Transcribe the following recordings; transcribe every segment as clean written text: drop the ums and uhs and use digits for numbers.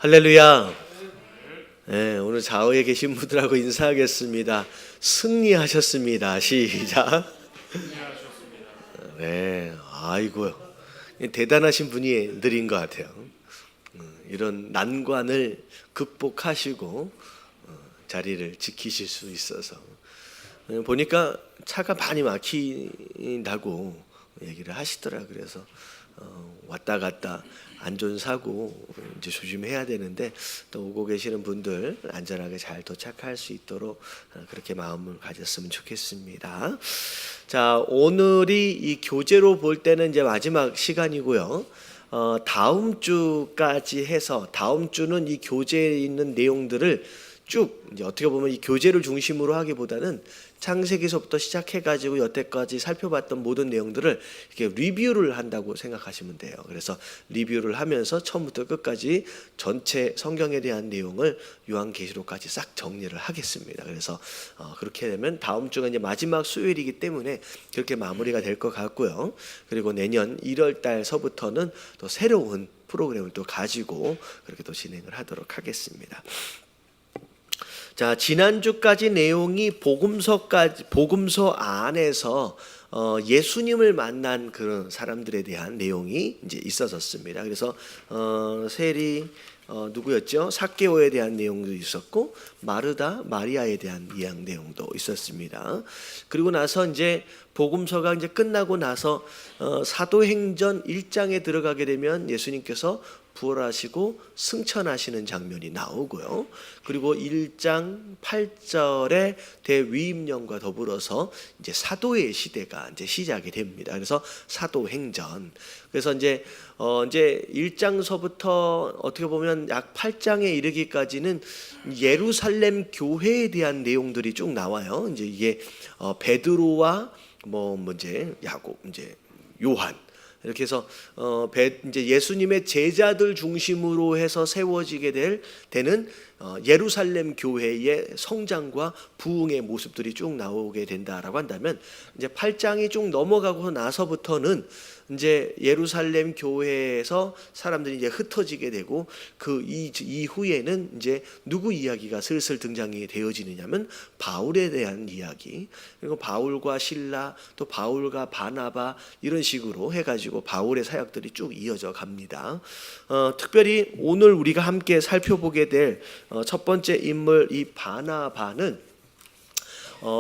할렐루야. 네, 오늘 좌우에 계신 분들하고 인사하겠습니다. 승리하셨습니다. 시작. 네, 아이고요. 대단하신 분들인 것 같아요. 이런 난관을 극복하시고 자리를 지키실 수 있어서 보니까 차가 많이 막힌다고 얘기를 하시더라. 그래서 왔다 갔다 안전사고 이제 조심해야 되는데 또 오고 계시는 분들 안전하게 잘 도착할 수 있도록 그렇게 마음을 가졌으면 좋겠습니다. 자, 오늘이 이 교재로 볼 때는 이제 마지막 시간이고요. 다음 주까지 해서 다음 주는 이 교재에 있는 내용들을 쭉 이제 어떻게 보면 이 교재를 중심으로 하기보다는 창세기서부터 시작해가지고 여태까지 살펴봤던 모든 내용들을 이렇게 리뷰를 한다고 생각하시면 돼요. 그래서 리뷰를 하면서 처음부터 끝까지 전체 성경에 대한 내용을 요한계시록까지 싹 정리를 하겠습니다. 그래서 그렇게 되면 다음 주가 이제 마지막 수요일이기 때문에 그렇게 마무리가 될 것 같고요. 그리고 내년 1월 달서부터는 또 새로운 프로그램을 또 가지고 그렇게 또 진행을 하도록 하겠습니다. 자, 지난주까지 내용이 복음서 안에서 예수님을 만난 그런 사람들에 대한 내용이 이제 있었습니다. 그래서 세리 누구였죠? 삭개오에 대한 내용도 있었고 마르다, 마리아에 대한 이야기 내용도 있었습니다. 그리고 나서 이제 복음서가 이제 끝나고 나서 사도행전 1장에 들어가게 되면 예수님께서 부활하시고 승천하시는 장면이 나오고요. 그리고 1장 8절의 대위임령과 더불어서 이제 사도의 시대가 이제 시작이 됩니다. 그래서 사도행전. 그래서 이제 1장서부터 어떻게 보면 약 8장에 이르기까지는 예루살렘 교회에 대한 내용들이 쭉 나와요. 이제 이게 베드로와 이제 야곱, 이제 요한 이렇게 해서 이제 예수님의 제자들 중심으로 해서 세워지게 되는 예루살렘 교회의 성장과 부흥의 모습들이 쭉 나오게 된다라고 한다면 이제 8장이 쭉 넘어가고 나서부터는 이제 예루살렘 교회에서 사람들이 이제 흩어지게 되고 그 이후에는 이제 누구 이야기가 슬슬 등장이 되어지느냐면 바울에 대한 이야기, 그리고 바울과 실라, 또 바울과 바나바 이런 식으로 해가지고 바울의 사역들이 쭉 이어져 갑니다. 특별히 오늘 우리가 함께 살펴보게 될 첫 번째 인물 이 바나바는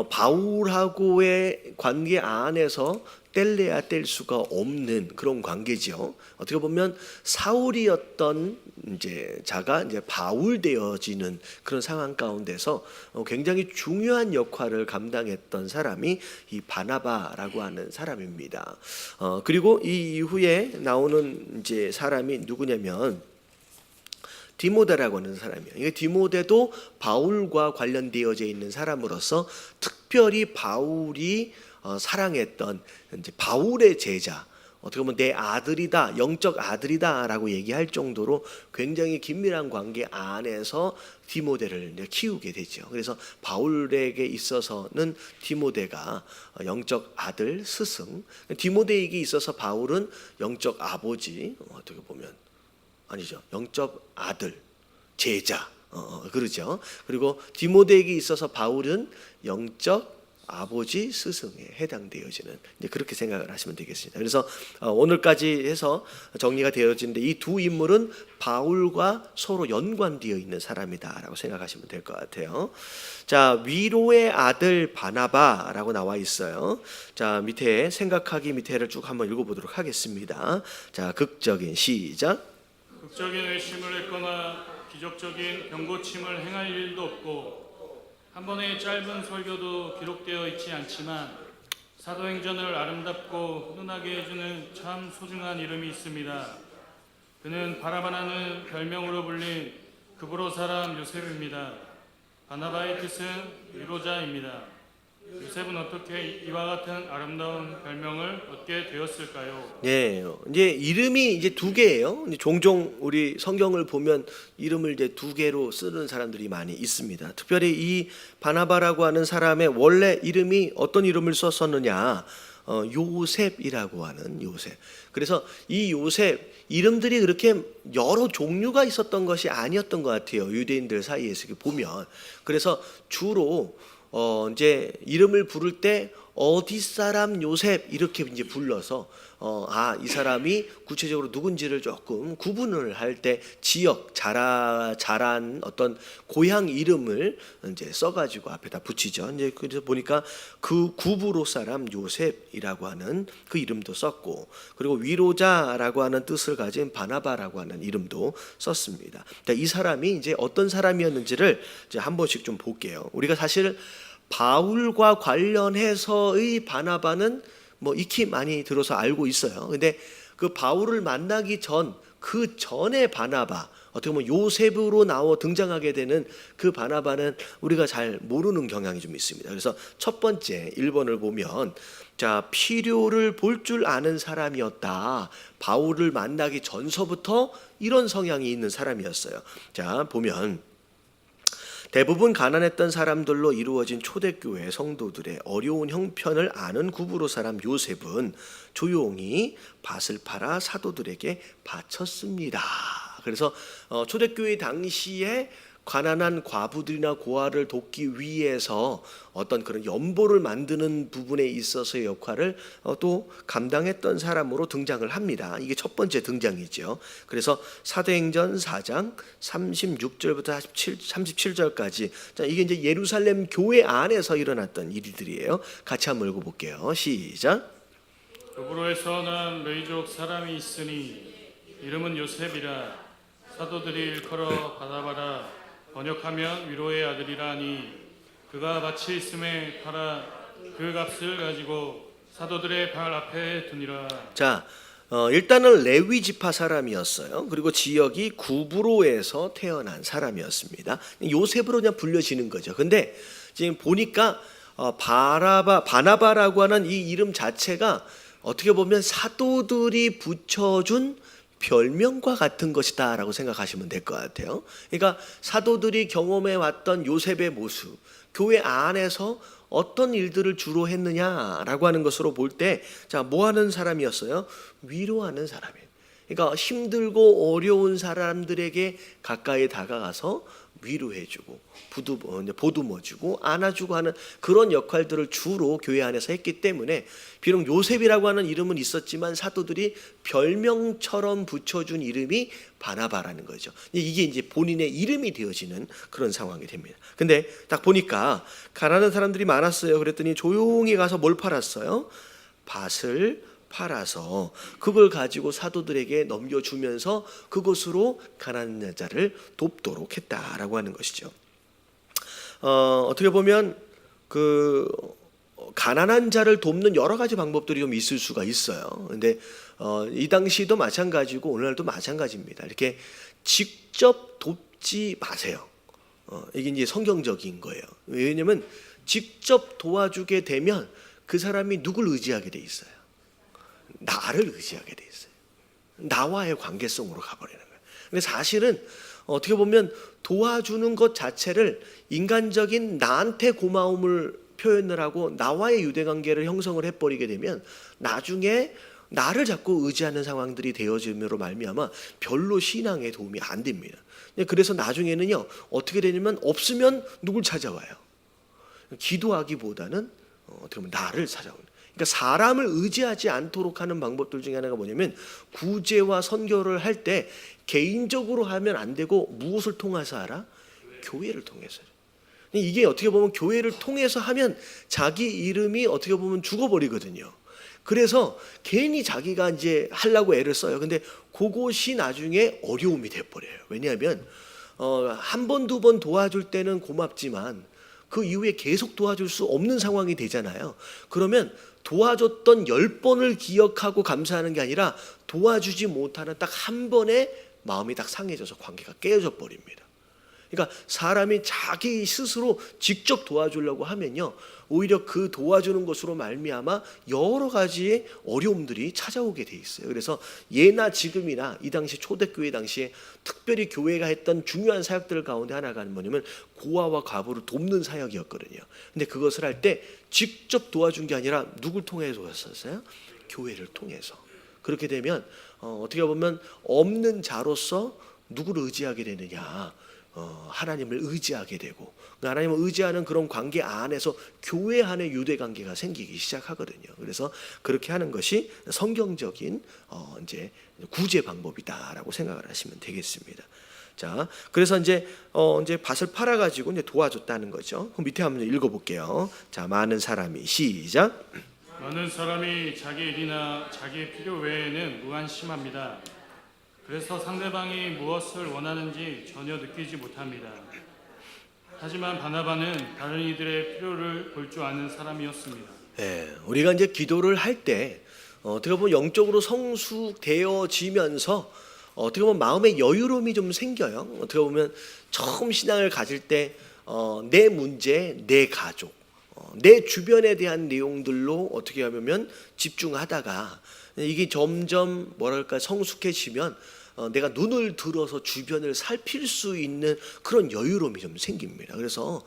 바울하고의 관계 안에서 뗄래야 뗄 수가 없는 그런 관계죠. 어떻게 보면 사울이었던 이제 자가 이제 바울 되어지는 그런 상황 가운데서 굉장히 중요한 역할을 감당했던 사람이 이 바나바라고 하는 사람입니다. 그리고 이 이후에 나오는 이제 사람이 누구냐면 디모데라고 하는 사람이에요. 이 디모데도 바울과 관련되어져 있는 사람으로서 특별히 바울이 사랑했던 이제 바울의 제자, 어떻게 보면 내 아들이다, 영적 아들이다라고 얘기할 정도로 굉장히 긴밀한 관계 안에서 디모데를 키우게 되죠. 그래서 바울에게 있어서는 디모데가 영적 아들, 스승, 디모데에게 있어서 바울은 영적 아버지, 어떻게 보면 아니죠. 영적 아들, 제자, 그러죠. 그리고 디모데에게 있어서 바울은 영적 아버지, 스승에 해당되어지는 이제 그렇게 생각을 하시면 되겠습니다. 그래서 오늘까지 해서 정리가 되어지는데 이 두 인물은 바울과 서로 연관되어 있는 사람이다라고 생각하시면 될 것 같아요. 자, 위로의 아들 바나바라고 나와 있어요. 자, 밑에 생각하기 밑에를 쭉 한번 읽어보도록 하겠습니다. 자, 극적인 시작. 극적인 외침을 했거나 기적적인 병고침을 행할 일도 없고 한 번의 짧은 설교도 기록되어 있지 않지만 사도행전을 아름답고 훈훈하게 해주는 참 소중한 이름이 있습니다. 그는 바나바라는 별명으로 불린 그브로 사람 요셉입니다. 바나바의 뜻은 위로자입니다. 요셉은 어떻게 이와 같은 아름다운 별명을 얻게 되었을까요? 예, 이제 이름이 이제 두 개예요. 종종 우리 성경을 보면 이름을 이제 두 개로 쓰는 사람들이 많이 있습니다. 특별히 이 바나바라고 하는 사람의 원래 이름이 어떤 이름을 썼었느냐? 요셉이라고 하는 요셉. 그래서 이 요셉 이름들이 그렇게 여러 종류가 있었던 것이 아니었던 것 같아요. 유대인들 사이에서 보면. 그래서 주로 이제 이름을 부를 때 어디 사람 요셉 이렇게 이제 불러서 이 사람이 구체적으로 누군지를 조금 구분을 할 때 지역 자란 어떤 고향 이름을 이제 써가지고 앞에다 붙이죠. 이제 그래서 보니까 그 구브로 사람 요셉이라고 하는 그 이름도 썼고, 그리고 위로자라고 하는 뜻을 가진 바나바라고 하는 이름도 썼습니다. 이 사람이 이제 어떤 사람이었는지를 이제 한 번씩 좀 볼게요. 우리가 사실 바울과 관련해서의 바나바는 뭐 익히 많이 들어서 알고 있어요. 근데 그 바울을 만나기 전 그 전에 바나바, 어떻게 보면 요셉으로 나와 등장하게 되는 그 바나바는 우리가 잘 모르는 경향이 좀 있습니다. 그래서 첫 번째 1번을 보면, 자, 필요를 볼 줄 아는 사람이었다. 바울을 만나기 전서부터 이런 성향이 있는 사람이었어요. 자, 보면 대부분 가난했던 사람들로 이루어진 초대교회 성도들의 어려운 형편을 아는 구브로 사람 요셉은 조용히 밭을 팔아 사도들에게 바쳤습니다. 그래서 초대교회 당시에 가난한 과부들이나 고아를 돕기 위해서 어떤 그런 연보를 만드는 부분에 있어서의 역할을 또 감당했던 사람으로 등장을 합니다. 이게 첫 번째 등장이죠. 그래서 사도행전 4장 36절부터 37절까지, 자, 이게 이제 예루살렘 교회 안에서 일어났던 일들이에요. 같이 한번 읽어볼게요. 시작. 도브로에서 난 레이족 사람이 있으니 이름은 요셉이라. 사도들이 일컬어 바나바라 번역하면 위로의 아들이라 하니 그가 밭이 있음에 팔아 그 값을 가지고 사도들의 발 앞에 두니라. 자, 일단은 레위 지파 사람이었어요. 그리고 지역이 구브로에서 태어난 사람이었습니다. 요셉으로 그냥 불려지는 거죠. 근데 지금 보니까 바나바라고 하는 이 이름 자체가 어떻게 보면 사도들이 붙여준 별명과 같은 것이다 라고 생각하시면 될 것 같아요. 그러니까 사도들이 경험해 왔던 요셉의 모습, 교회 안에서 어떤 일들을 주로 했느냐라고 하는 것으로 볼 때, 자, 뭐 하는 사람이었어요? 위로하는 사람이에요. 그러니까 힘들고 어려운 사람들에게 가까이 다가가서 위로해주고 보듬어주고 안아주고 하는 그런 역할들을 주로 교회 안에서 했기 때문에, 비록 요셉이라고 하는 이름은 있었지만 사도들이 별명처럼 붙여준 이름이 바나바라는 거죠. 이게 이제 본인의 이름이 되어지는 그런 상황이 됩니다. 근데 딱 보니까 가난한 사람들이 많았어요. 그랬더니 조용히 가서 뭘 팔았어요? 밭을 팔아서 그걸 가지고 사도들에게 넘겨주면서 그것으로 가난한 자를 돕도록 했다라고 하는 것이죠. 어떻게 보면 그 가난한 자를 돕는 여러 가지 방법들이 좀 있을 수가 있어요. 근데 이 당시도 마찬가지고 오늘날도 마찬가지입니다. 이렇게 직접 돕지 마세요. 이게 이제 성경적인 거예요. 왜냐하면 직접 도와주게 되면 그 사람이 누굴 의지하게 돼 있어요? 나를 의지하게 돼 있어요. 나와의 관계성으로 가버리는 거예요. 근데 사실은 어떻게 보면 도와주는 것 자체를 인간적인 나한테 고마움을 표현을 하고 나와의 유대관계를 형성을 해버리게 되면 나중에 나를 자꾸 의지하는 상황들이 되어짐으로 말미암아 별로 신앙에 도움이 안 됩니다. 그래서 나중에는요, 어떻게 되냐면 없으면 누굴 찾아와요? 기도하기보다는 어떻게 보면 나를 찾아오는. 그러니까 사람을 의지하지 않도록 하는 방법들 중에 하나가 뭐냐면, 구제와 선교를 할 때 개인적으로 하면 안 되고 무엇을 통해서 하라? 교회를 통해서. 이게 어떻게 보면 교회를 통해서 하면 자기 이름이 어떻게 보면 죽어버리거든요. 그래서 괜히 자기가 이제 하려고 애를 써요. 근데 그것이 나중에 어려움이 돼버려요. 왜냐하면 한 번, 두 번 도와줄 때는 고맙지만 그 이후에 계속 도와줄 수 없는 상황이 되잖아요. 그러면 도와줬던 10번을 기억하고 감사하는 게 아니라 도와주지 못하는 딱 한 번에 마음이 딱 상해져서 관계가 깨어져 버립니다. 그러니까 사람이 자기 스스로 직접 도와주려고 하면요, 오히려 그 도와주는 것으로 말미암아 여러 가지의 어려움들이 찾아오게 돼 있어요. 그래서 예나 지금이나 이 당시 초대교회 당시에 특별히 교회가 했던 중요한 사역들 가운데 하나가 뭐냐면 고아와 과부를 돕는 사역이었거든요. 근데 그것을 할 때 직접 도와준 게 아니라 누굴 통해서 도왔었어요? 교회를 통해서. 그렇게 되면 어떻게 보면 없는 자로서 누구를 의지하게 되느냐? 하나님을 의지하게 되고, 하나님을 의지하는 그런 관계 안에서 교회 안에 유대 관계가 생기기 시작하거든요. 그래서 그렇게 하는 것이 성경적인 이제 구제 방법이다라고 생각을 하시면 되겠습니다. 자, 그래서 이제 밭을 팔아가지고 이제 도와줬다는 거죠. 그럼 밑에 한번 읽어볼게요. 자, 많은 사람이 시작. 많은 사람이 자기 일이나 자기의 필요 외에는 무관심합니다. 그래서 상대방이 무엇을 원하는지 전혀 느끼지 못합니다. 하지만 바나바는 다른 이들의 필요를 볼 줄 아는 사람이었습니다. 예, 우리가 이제 기도를 할 때 어떻게 보면 영적으로 성숙되어지면서 어떻게 보면 마음의 여유로움이 좀 생겨요. 어떻게 보면 처음 신앙을 가질 때 내 문제, 내 가족, 내 주변에 대한 내용들로 어떻게 하면 집중하다가 이게 점점 뭐랄까 성숙해지면 내가 눈을 들어서 주변을 살필 수 있는 그런 여유로움이 좀 생깁니다. 그래서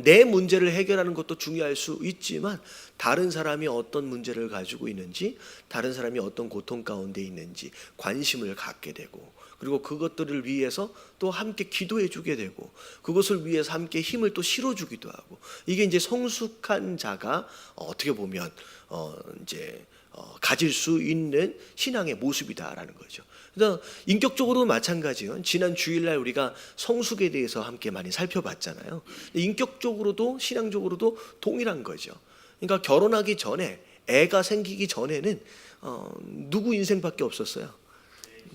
내 문제를 해결하는 것도 중요할 수 있지만 다른 사람이 어떤 문제를 가지고 있는지, 다른 사람이 어떤 고통 가운데 있는지 관심을 갖게 되고, 그리고 그것들을 위해서 또 함께 기도해 주게 되고, 그것을 위해서 함께 힘을 또 실어주기도 하고, 이게 이제 성숙한 자가 어떻게 보면 이제 가질 수 있는 신앙의 모습이다라는 거죠. 그래서 인격적으로도 마찬가지예요. 지난 주일날 우리가 성숙에 대해서 함께 많이 살펴봤잖아요. 인격적으로도 신앙적으로도 동일한 거죠. 그러니까 결혼하기 전에, 애가 생기기 전에는 누구 인생밖에 없었어요?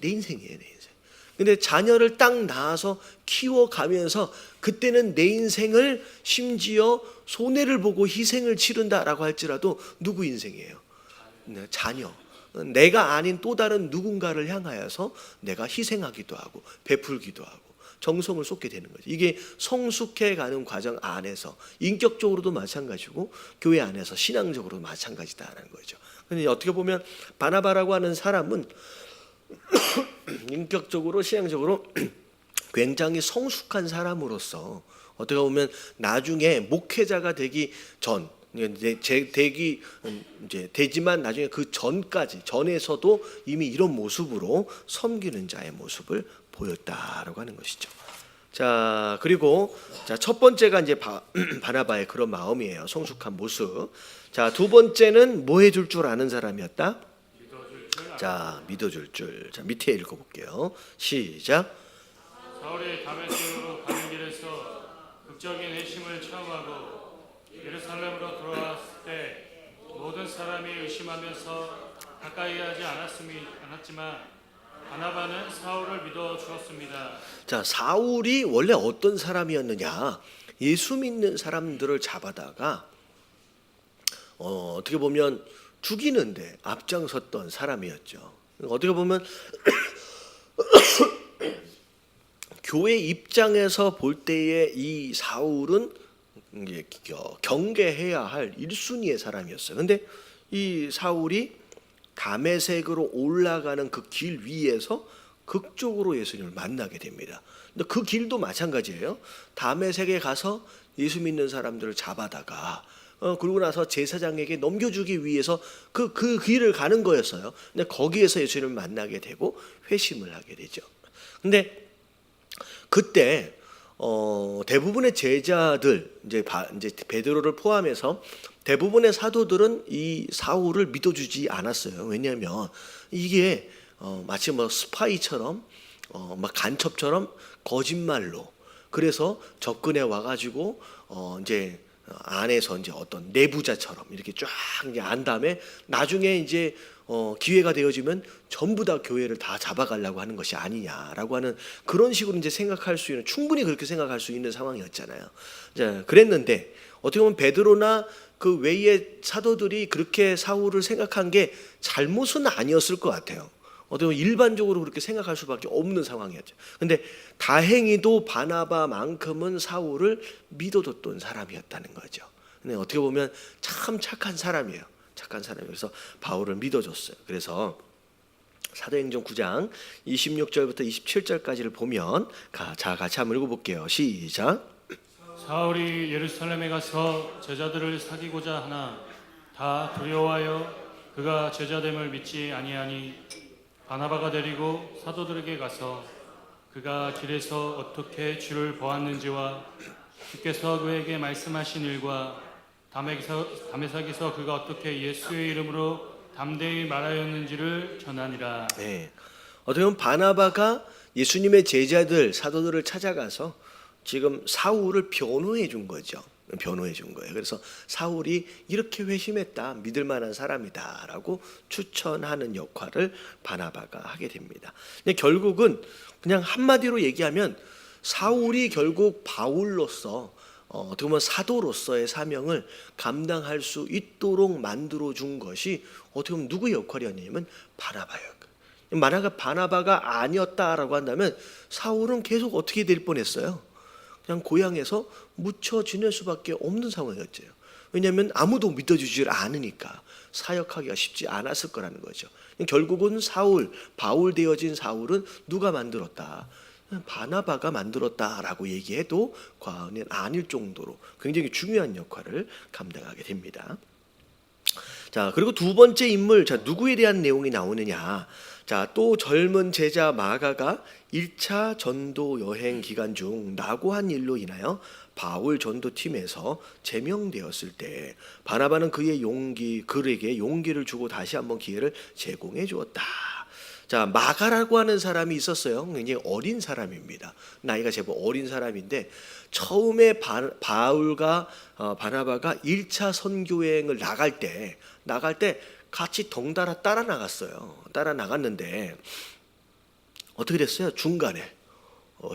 내 인생이에요, 내 인생. 근데 자녀를 딱 낳아서 키워가면서 그때는 내 인생을 심지어 손해를 보고 희생을 치른다라고 할지라도 누구 인생이에요? 자녀. 내가 아닌 또 다른 누군가를 향하여서 내가 희생하기도 하고 베풀기도 하고 정성을 쏟게 되는 거죠. 이게 성숙해가는 과정 안에서 인격적으로도 마찬가지고 교회 안에서 신앙적으로도 마찬가지다라는 거죠. 근데 어떻게 보면 바나바라고 하는 사람은 인격적으로 신앙적으로 굉장히 성숙한 사람으로서 어떻게 보면 나중에 목회자가 되기 전 되기 이제 되지만 나중에 그 전에서도 이미 이런 모습으로 섬기는 자의 모습을 보였다라고 하는 것이죠. 자, 그리고 첫 번째가 이제 바나바의 그런 마음이에요. 성숙한 모습. 자, 두 번째는 뭐 해줄 줄 아는 사람이었다. 자, 믿어줄 줄. 자, 밑에 읽어볼게요. 시작. 사울이 다메섹으로 가는 길에서 극적인 회심을 체험하고 예루살렘으로 돌아왔을 때 모든 사람이 의심하면서 가까이 하지 않았지만 바나바는 사울을 믿어 주었습니다. 자, 사울이 원래 어떤 사람이었느냐? 예수 믿는 사람들을 잡아다가 어떻게 보면 죽이는데 앞장섰던 사람이었죠. 어떻게 보면 교회 입장에서 볼 때의 이 사울은 경계해야 할 1순위의 사람이었어요. 그런데 이 사울이 다메섹으로 올라가는 그 길 위에서 극적으로 예수님을 만나게 됩니다. 근데 그 길도 마찬가지예요. 다메섹에 가서 예수 믿는 사람들을 잡아다가 그러고 나서 제사장에게 넘겨주기 위해서 그 길을 가는 거였어요. 근데 거기에서 예수님을 만나게 되고 회심을 하게 되죠. 근데 그때 대부분의 제자들 이제 베드로를 포함해서 대부분의 사도들은 이 사울을 믿어주지 않았어요. 왜냐하면 이게 마치 뭐 스파이처럼 막 간첩처럼 거짓말로 그래서 접근해 와가지고 이제 안에서 이제 어떤 내부자처럼 이렇게 쫙 이제 안 다음에 나중에 이제 기회가 되어지면 전부 다 교회를 다 잡아가려고 하는 것이 아니냐라고 하는 그런 식으로 이제 생각할 수 있는 충분히 그렇게 생각할 수 있는 상황이었잖아요. 자, 그랬는데 어떻게 보면 베드로나 그 외의 사도들이 그렇게 사울을 생각한 게 잘못은 아니었을 것 같아요. 어떻게 보면 일반적으로 그렇게 생각할 수밖에 없는 상황이었죠. 근데 다행히도 바나바만큼은 사울을 믿어줬던 사람이었다는 거죠. 근데 어떻게 보면 참 착한 사람이에요. 착한 사람이에요. 그래서 바울을 믿어줬어요. 그래서 사도행전 9장 26절부터 27절까지를 보면 자 같이 한번 읽어볼게요. 시작. 사울이 예루살렘에 가서 제자들을 사귀고자 하나 다 두려워하여 그가 제자됨을 믿지 아니하니 바나바가 데리고 사도들에게 가서 그가 길에서 어떻게 주를 보았는지와 주께서 그에게 말씀하신 일과 다메섹에서 그가 어떻게 예수의 이름으로 담대히 말하였는지를 전하니라. 네. 어떻게 보면 바나바가 예수님의 제자들 사도들을 찾아가서 지금 사울을 변호해 준 거죠. 변호해 준 거예요. 그래서 사울이 이렇게 회심했다, 믿을 만한 사람이다라고 추천하는 역할을 바나바가 하게 됩니다. 근데 결국은 그냥 한마디로 얘기하면 사울이 결국 바울로서 어떻게 보면 사도로서의 사명을 감당할 수 있도록 만들어 준 것이 어떻게 보면 누구의 역할이었냐면 바나바예요. 만약에 바나바가 아니었다라고 한다면 사울은 계속 어떻게 될 뻔했어요? 그냥 고향에서 묻혀 지낼 수밖에 없는 상황이었죠. 왜냐하면 아무도 믿어주질 않으니까 사역하기가 쉽지 않았을 거라는 거죠. 결국은 바울 되어진 사울은 누가 만들었다? 바나바가 만들었다라고 얘기해도 과언이 아닐 정도로 굉장히 중요한 역할을 감당하게 됩니다. 자, 그리고 두 번째 인물, 자, 누구에 대한 내용이 나오느냐? 자, 또 젊은 제자 마가가 1차 전도 여행 기간 중 낙오한 일로 인하여 바울 전도팀에서 제명되었을 때 바나바는 그에게 용기를 주고 다시 한번 기회를 제공해 주었다. 자, 마가라고 하는 사람이 있었어요. 굉장히 어린 사람입니다. 나이가 제법 어린 사람인데 처음에 바울과 바나바가 1차 선교여행을 나갈 때 같이 덩달아 따라 나갔어요. 따라 나갔는데 어떻게 됐어요? 중간에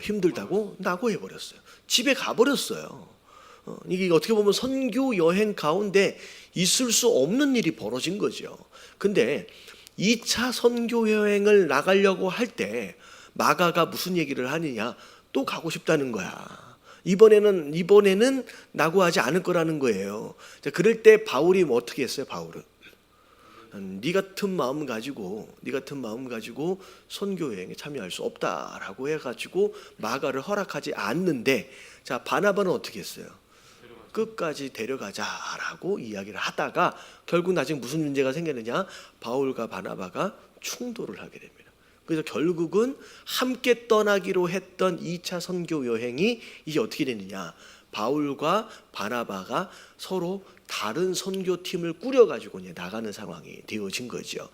힘들다고 낙오해 버렸어요. 집에 가버렸어요. 이게 어떻게 보면 선교 여행 가운데 있을 수 없는 일이 벌어진 거죠. 근데 2차 선교 여행을 나가려고 할 때 마가가 무슨 얘기를 하느냐? 또 가고 싶다는 거야. 이번에는 낙오하지 않을 거라는 거예요. 그럴 때 바울이 어떻게 했어요? 바울은 네 같은 마음 가지고 선교 여행에 참여할 수 없다라고 해가지고 마가를 허락하지 않는데, 자, 바나바는 어떻게 했어요? 끝까지 데려가자라고 이야기를 하다가 결국 나중에 무슨 문제가 생겼느냐? 바울과 바나바가 충돌을 하게 됩니다. 그래서 결국은 함께 떠나기로 했던 2차 선교 여행이 이제 어떻게 되느냐? 바울과 바나바가 서로 다른 선교팀을 꾸려가지고 이제 나가는 상황이 되어진 거죠.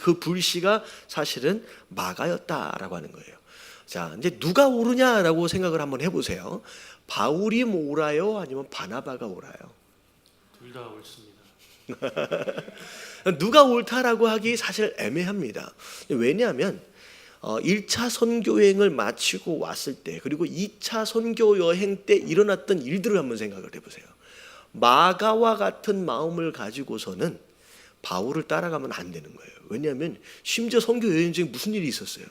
그 불씨가 사실은 마가였다라고 하는 거예요. 자, 이제 누가 오르냐라고 생각을 한번 해보세요. 바울이 옳아요? 아니면 바나바가 옳아요? 둘 다 옳습니다. 누가 옳다라고 하기 사실 애매합니다. 왜냐하면 1차 선교여행을 마치고 왔을 때 그리고 2차 선교여행 때 일어났던 일들을 한번 생각을 해보세요. 마가와 같은 마음을 가지고서는 바울을 따라가면 안 되는 거예요. 왜냐하면 심지어 선교여행 중에 무슨 일이 있었어요?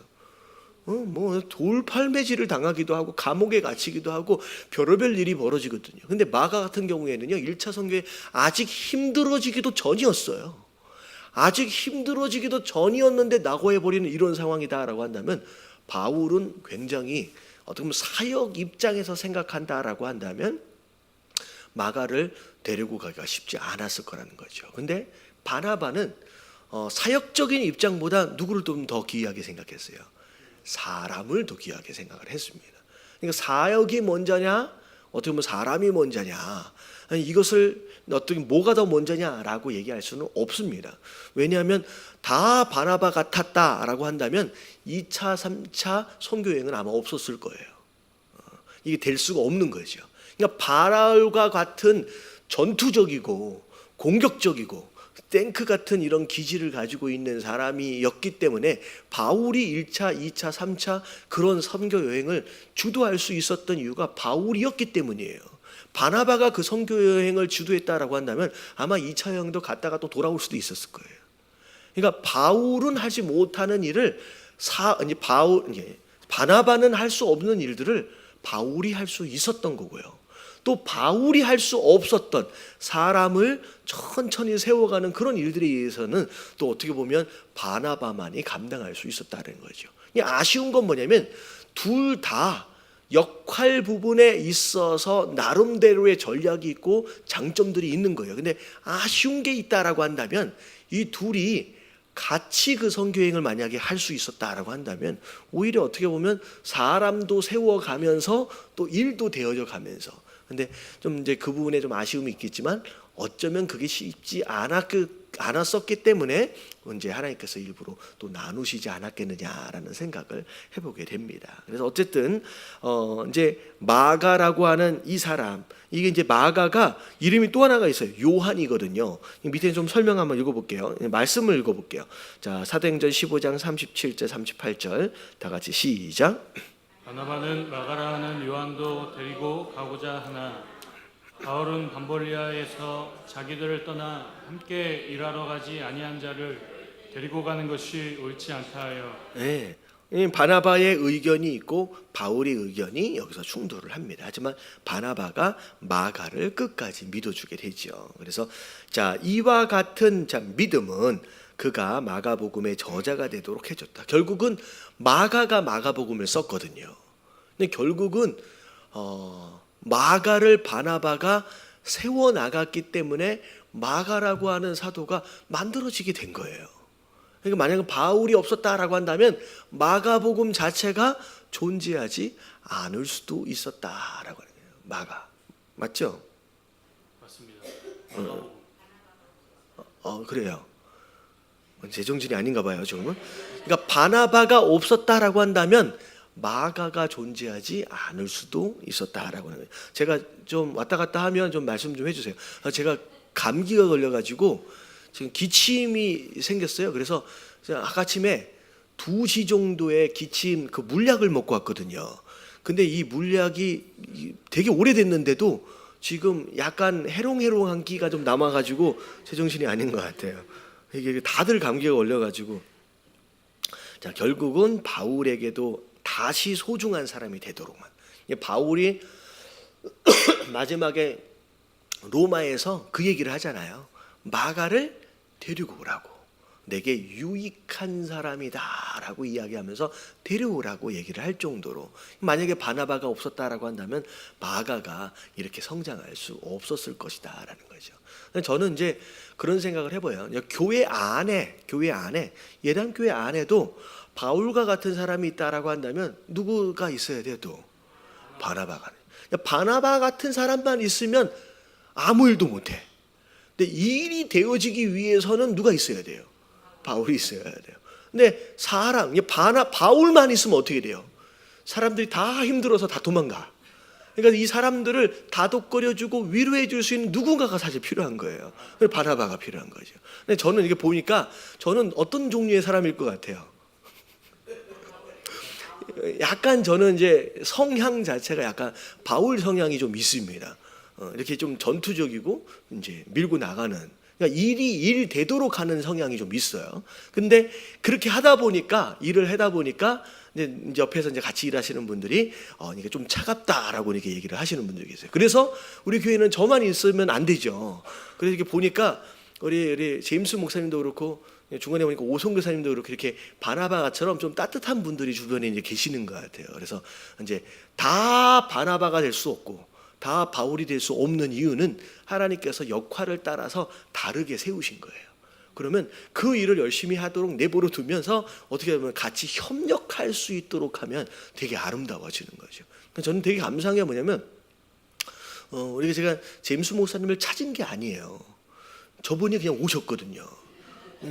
돌팔매질을 당하기도 하고 감옥에 갇히기도 하고 별의별 일이 벌어지거든요. 근데 마가 같은 경우에는요, 1차 선교에 아직 힘들어지기도 전이었어요. 아직 힘들어지기도 전이었는데 낙오해버리는 이런 상황이다라고 한다면 바울은 굉장히 어떻게 보면 사역 입장에서 생각한다라고 한다면 마가를 데리고 가기가 쉽지 않았을 거라는 거죠. 근데 바나바는 사역적인 입장보다 누구를 좀 더 귀하게 생각했어요? 사람을 더 귀하게 생각을 했습니다. 그러니까 사역이 먼저냐, 어떻게 보면 사람이 먼저냐, 이것을 어떻게 뭐가 더 먼저냐라고 얘기할 수는 없습니다. 왜냐하면 다 바나바 같았다라고 한다면 2차, 3차 선교여행은 아마 없었을 거예요. 이게 될 수가 없는 거죠. 그러니까 바울과 같은 전투적이고 공격적이고 탱크 같은 이런 기질을 가지고 있는 사람이었기 때문에 바울이 1차, 2차, 3차 그런 선교 여행을 주도할 수 있었던 이유가 바울이었기 때문이에요. 바나바가 그 선교 여행을 주도했다라고 한다면 아마 2차 여행도 갔다가 또 돌아올 수도 있었을 거예요. 그러니까 바울은 하지 못하는 일을 바나바는 할 수 없는 일들을 바울이 할 수 있었던 거고요. 또 바울이 할 수 없었던 사람을 천천히 세워가는 그런 일들에 의해서는 또 어떻게 보면 바나바만이 감당할 수 있었다는 거죠. 아쉬운 건 뭐냐면 둘 다 역할 부분에 있어서 나름대로의 전략이 있고 장점들이 있는 거예요. 근데 아쉬운 게 있다라고 한다면 이 둘이 같이 그 선교행을 만약에 할 수 있었다라고 한다면 오히려 어떻게 보면 사람도 세워가면서 또 일도 되어져 가면서, 근데 좀 이제 그 부분에 좀 아쉬움이 있겠지만 어쩌면 그게 쉽지 않았었기 때문에 이제 하나님께서 일부러 또 나누시지 않았겠느냐라는 생각을 해보게 됩니다. 그래서 어쨌든 이제 마가라고 하는 이 사람, 이게 이제 마가가 이름이 또 하나가 있어요. 요한이거든요. 밑에 좀 설명 한번 읽어볼게요. 말씀을 읽어볼게요. 자, 사도행전 15장 37절 38절 다 같이 시작. 바나바는 마가라 하는 요한도 데리고 가고자 하나 바울은 밤볼리아에서 자기들을 떠나 함께 일하러 가지 아니한 자를 데리고 가는 것이 옳지 않다 하여. 네. 바나바의 의견이 있고 바울의 의견이 여기서 충돌을 합니다. 하지만 바나바가 마가를 끝까지 믿어주게 되죠. 그래서 자, 이와 같은 믿음은 그가 마가복음의 저자가 되도록 해줬다. 결국은 마가가 마가복음을 썼거든요. 근데 결국은 마가를 바나바가 세워 나갔기 때문에 마가라고 하는 사도가 만들어지게 된 거예요. 그러니까 만약에 바울이 없었다라고 한다면 마가복음 자체가 존재하지 않을 수도 있었다라고 하는 거예요. 마가 맞죠? 맞습니다. 그래요. 제정신이 아닌가 봐요, 지금은. 그러니까 바나바가 없었다라고 한다면 마가가 존재하지 않을 수도 있었다라고 하는 거예요. 제가 좀 왔다 갔다 하면 좀 말씀 좀 해주세요. 제가 감기가 걸려가지고 지금 기침이 생겼어요. 그래서 아까 아침에 2시 정도에 기침 그 물약을 먹고 왔거든요. 근데 이 물약이 되게 오래됐는데도 지금 약간 해롱해롱한 기가 좀 남아가지고 제정신이 아닌 것 같아요. 이게 다들 감기가 걸려가지고, 자, 결국은 바울에게도 다시 소중한 사람이 되도록만. 바울이 마지막에 로마에서 그 얘기를 하잖아요. 마가를 데리고 오라고, 내게 유익한 사람이다라고 이야기하면서 데려오라고 얘기를 할 정도로, 만약에 바나바가 없었다라고 한다면 마가가 이렇게 성장할 수 없었을 것이다라는 거죠. 저는 이제 그런 생각을 해봐요. 교회 안에 예단교회 안에도 바울과 같은 사람이 있다라고 한다면 누구가 있어야 돼요? 또 바나바가. 바나바 같은 사람만 있으면 아무 일도 못해. 근데 일이 되어지기 위해서는 누가 있어야 돼요? 바울이 있어야 돼요. 근데 바울만 있으면 어떻게 돼요? 사람들이 다 힘들어서 다 도망가. 그러니까 이 사람들을 다독거려주고 위로해줄 수 있는 누군가가 사실 필요한 거예요. 그래서 바나바가 필요한 거죠. 근데 저는 이게 보니까 저는 어떤 종류의 사람일 것 같아요. 약간 저는 이제 성향 자체가 약간 바울 성향이 좀 있습니다. 이렇게 좀 전투적이고 이제 밀고 나가는, 그러니까 일이 되도록 하는 성향이 좀 있어요. 근데 그렇게 일을 하다 보니까 이제 옆에서 이제 같이 일하시는 분들이 이게 좀 차갑다라고 이렇게 얘기를 하시는 분들이 계세요. 그래서 우리 교회는 저만 있으면 안 되죠. 그래서 이렇게 보니까 우리 제임스 목사님도 그렇고 중간에 보니까 오송 교사님도 그렇게 이렇게 바나바처럼 좀 따뜻한 분들이 주변에 이제 계시는 것 같아요. 그래서 이제 다 바나바가 될 수 없고 다 바울이 될 수 없는 이유는 하나님께서 역할을 따라서 다르게 세우신 거예요. 그러면 그 일을 열심히 하도록 내버려 두면서 어떻게 보면 같이 협력할 수 있도록 하면 되게 아름다워지는 거죠. 저는 되게 감사한 게 뭐냐면 우리가 제가 제임스 목사님을 찾은 게 아니에요. 저분이 그냥 오셨거든요.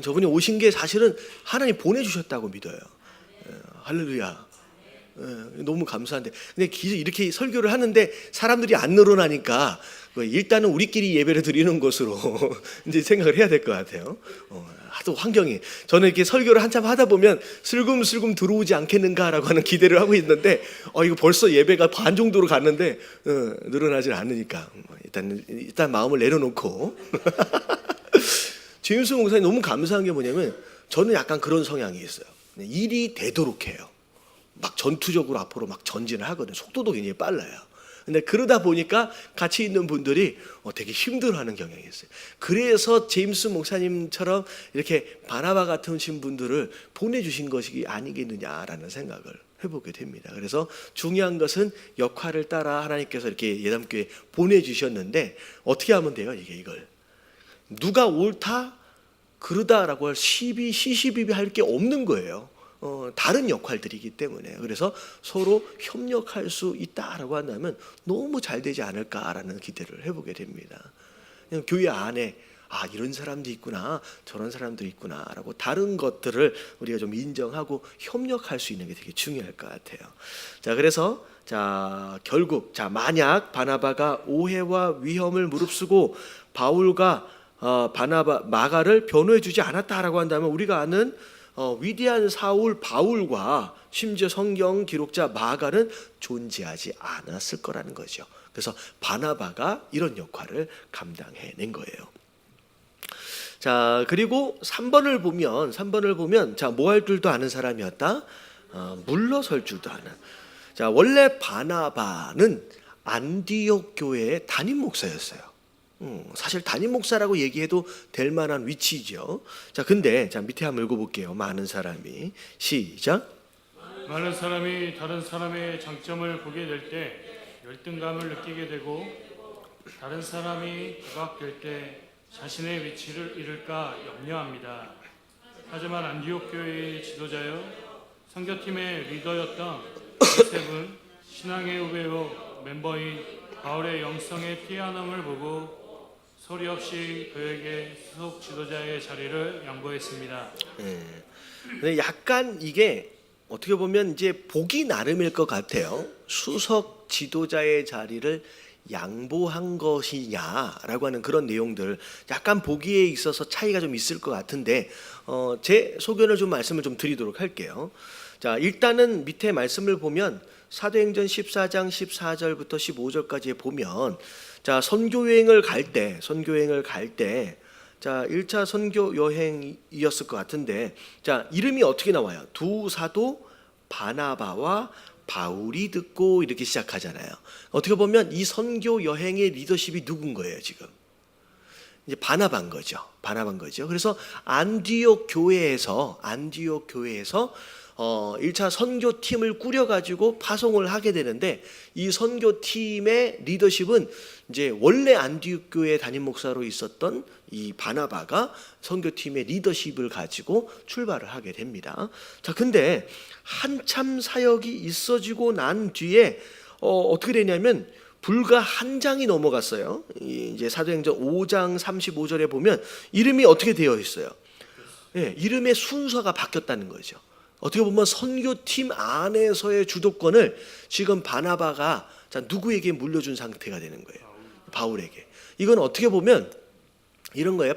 저분이 오신 게 사실은 하나님 보내주셨다고 믿어요. 할렐루야. 너무 감사한데, 근데 이렇게 설교를 하는데 사람들이 안 늘어나니까 일단은 우리끼리 예배를 드리는 것으로 이제 생각을 해야 될 것 같아요. 하도 환경이, 저는 이렇게 설교를 한참 하다 보면 슬금슬금 들어오지 않겠는가라고 하는 기대를 하고 있는데 이거 벌써 예배가 반 정도로 갔는데 늘어나질 않으니까 일단 마음을 내려놓고 제임스 목사님 너무 감사한 게 뭐냐면 저는 약간 그런 성향이 있어요. 일이 되도록 해요. 막 전투적으로 앞으로 막 전진을 하거든요. 속도도 굉장히 빨라요. 근데 그러다 보니까 같이 있는 분들이 되게 힘들어하는 경향이 있어요. 그래서 제임스 목사님처럼 이렇게 바나바 같은 분들을 보내주신 것이 아니겠느냐라는 생각을 해보게 됩니다. 그래서 중요한 것은 역할을 따라 하나님께서 이렇게 예담교회에 보내주셨는데 어떻게 하면 돼요? 이걸 누가 옳다 그르다라고 할 시시비비 할 게 없는 거예요. 다른 역할들이기 때문에. 그래서 서로 협력할 수 있다라고 한다면 너무 잘 되지 않을까라는 기대를 해보게 됩니다. 그냥 교회 안에 이런 사람도 있구나, 저런 사람도 있구나라고 다른 것들을 우리가 좀 인정하고 협력할 수 있는 게 되게 중요할 것 같아요. 자, 그래서 결국 만약 바나바가 오해와 위험을 무릅쓰고 바울과 마가를 변호해주지 않았다라고 한다면 우리가 아는 위대한 사울 바울과 심지어 성경 기록자 마가는 존재하지 않았을 거라는 거죠. 그래서 바나바가 이런 역할을 감당해낸 거예요. 자, 그리고 3번을 보면 뭐 할 줄도 아는 사람이었다. 물러설 줄도 아는. 자, 원래 바나바는 안디옥 교회의 담임 목사였어요. 사실 담임 목사라고 얘기해도 될 만한 위치죠. 자, 근데 밑에 한번 읽어볼게요. 많은 사람이 시작. 많은 사람이 다른 사람의 장점을 보게 될 때 열등감을 느끼게 되고 다른 사람이 부각될 때 자신의 위치를 잃을까 염려합니다. 하지만 안디옥 교회의 지도자여 선교팀의 리더였던 요셉은 신앙의 후배요 멤버인 바울의 영성의 피아남을 보고 소리 없이 그에게 수석 지도자의 자리를 양보했습니다. 근데 약간 이게 어떻게 보면 이제 보기 나름일 것 같아요. 수석 지도자의 자리를 양보한 것이냐라고 하는 그런 내용들 약간 보기에 있어서 차이가 좀 있을 것 같은데 제 소견을 좀 말씀을 좀 드리도록 할게요. 자, 일단은 밑에 말씀을 보면 사도행전 14장 14절부터 15절까지 보면 선교 여행을 갈 때 1차 선교 여행이었을 것 같은데 이름이 어떻게 나와요? 두 사도 바나바와 바울이 듣고 이렇게 시작하잖아요. 어떻게 보면 이 선교 여행의 리더십이 누군 거예요, 지금? 이제 바나바인 거죠. 그래서 안디옥 교회에서 1차 선교팀을 꾸려가지고 파송을 하게 되는데 이 선교팀의 리더십은 이제 원래 안디옥 교회 담임 목사로 있었던 이 바나바가 선교팀의 리더십을 가지고 출발을 하게 됩니다. 자, 근데 한참 사역이 있어지고 난 뒤에 어떻게 되냐면 불과 한 장이 넘어갔어요. 이제 사도행전 5장 35절에 보면 이름이 어떻게 되어 있어요? 이름의 순서가 바뀌었다는 거죠. 어떻게 보면 선교팀 안에서의 주도권을 지금 바나바가 누구에게 물려준 상태가 되는 거예요. 바울에게. 이건 어떻게 보면 이런 거예요.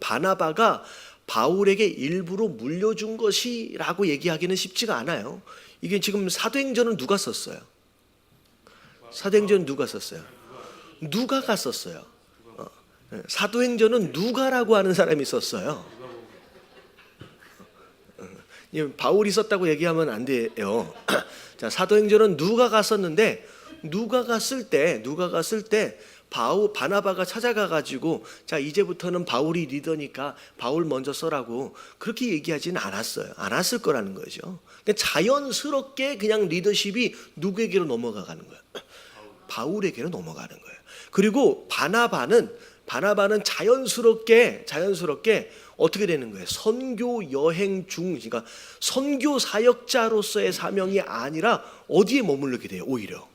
바나바가 바울에게 일부러 물려준 것이라고 얘기하기는 쉽지가 않아요. 이게 지금 사도행전은 누가 썼어요? 누가가 썼어요. 사도행전은 누가라고 하는 사람이 썼어요. 바울이 썼다고 얘기하면 안 돼요. 자, 사도행전은 누가가 썼는데 누가가 쓸 때 바나바가 찾아가 가지고 이제부터는 바울이 리더니까 바울 먼저 써라고 그렇게 얘기하지는 않았을 거라는 거죠. 자연스럽게 그냥 리더십이 누구에게로 넘어가는 거예요? 바울에게로 넘어가는 거예요. 그리고 바나바는 자연스럽게 어떻게 되는 거예요? 선교 여행 중, 그러니까 선교 사역자로서의 사명이 아니라 어디에 머무르게 돼요? 오히려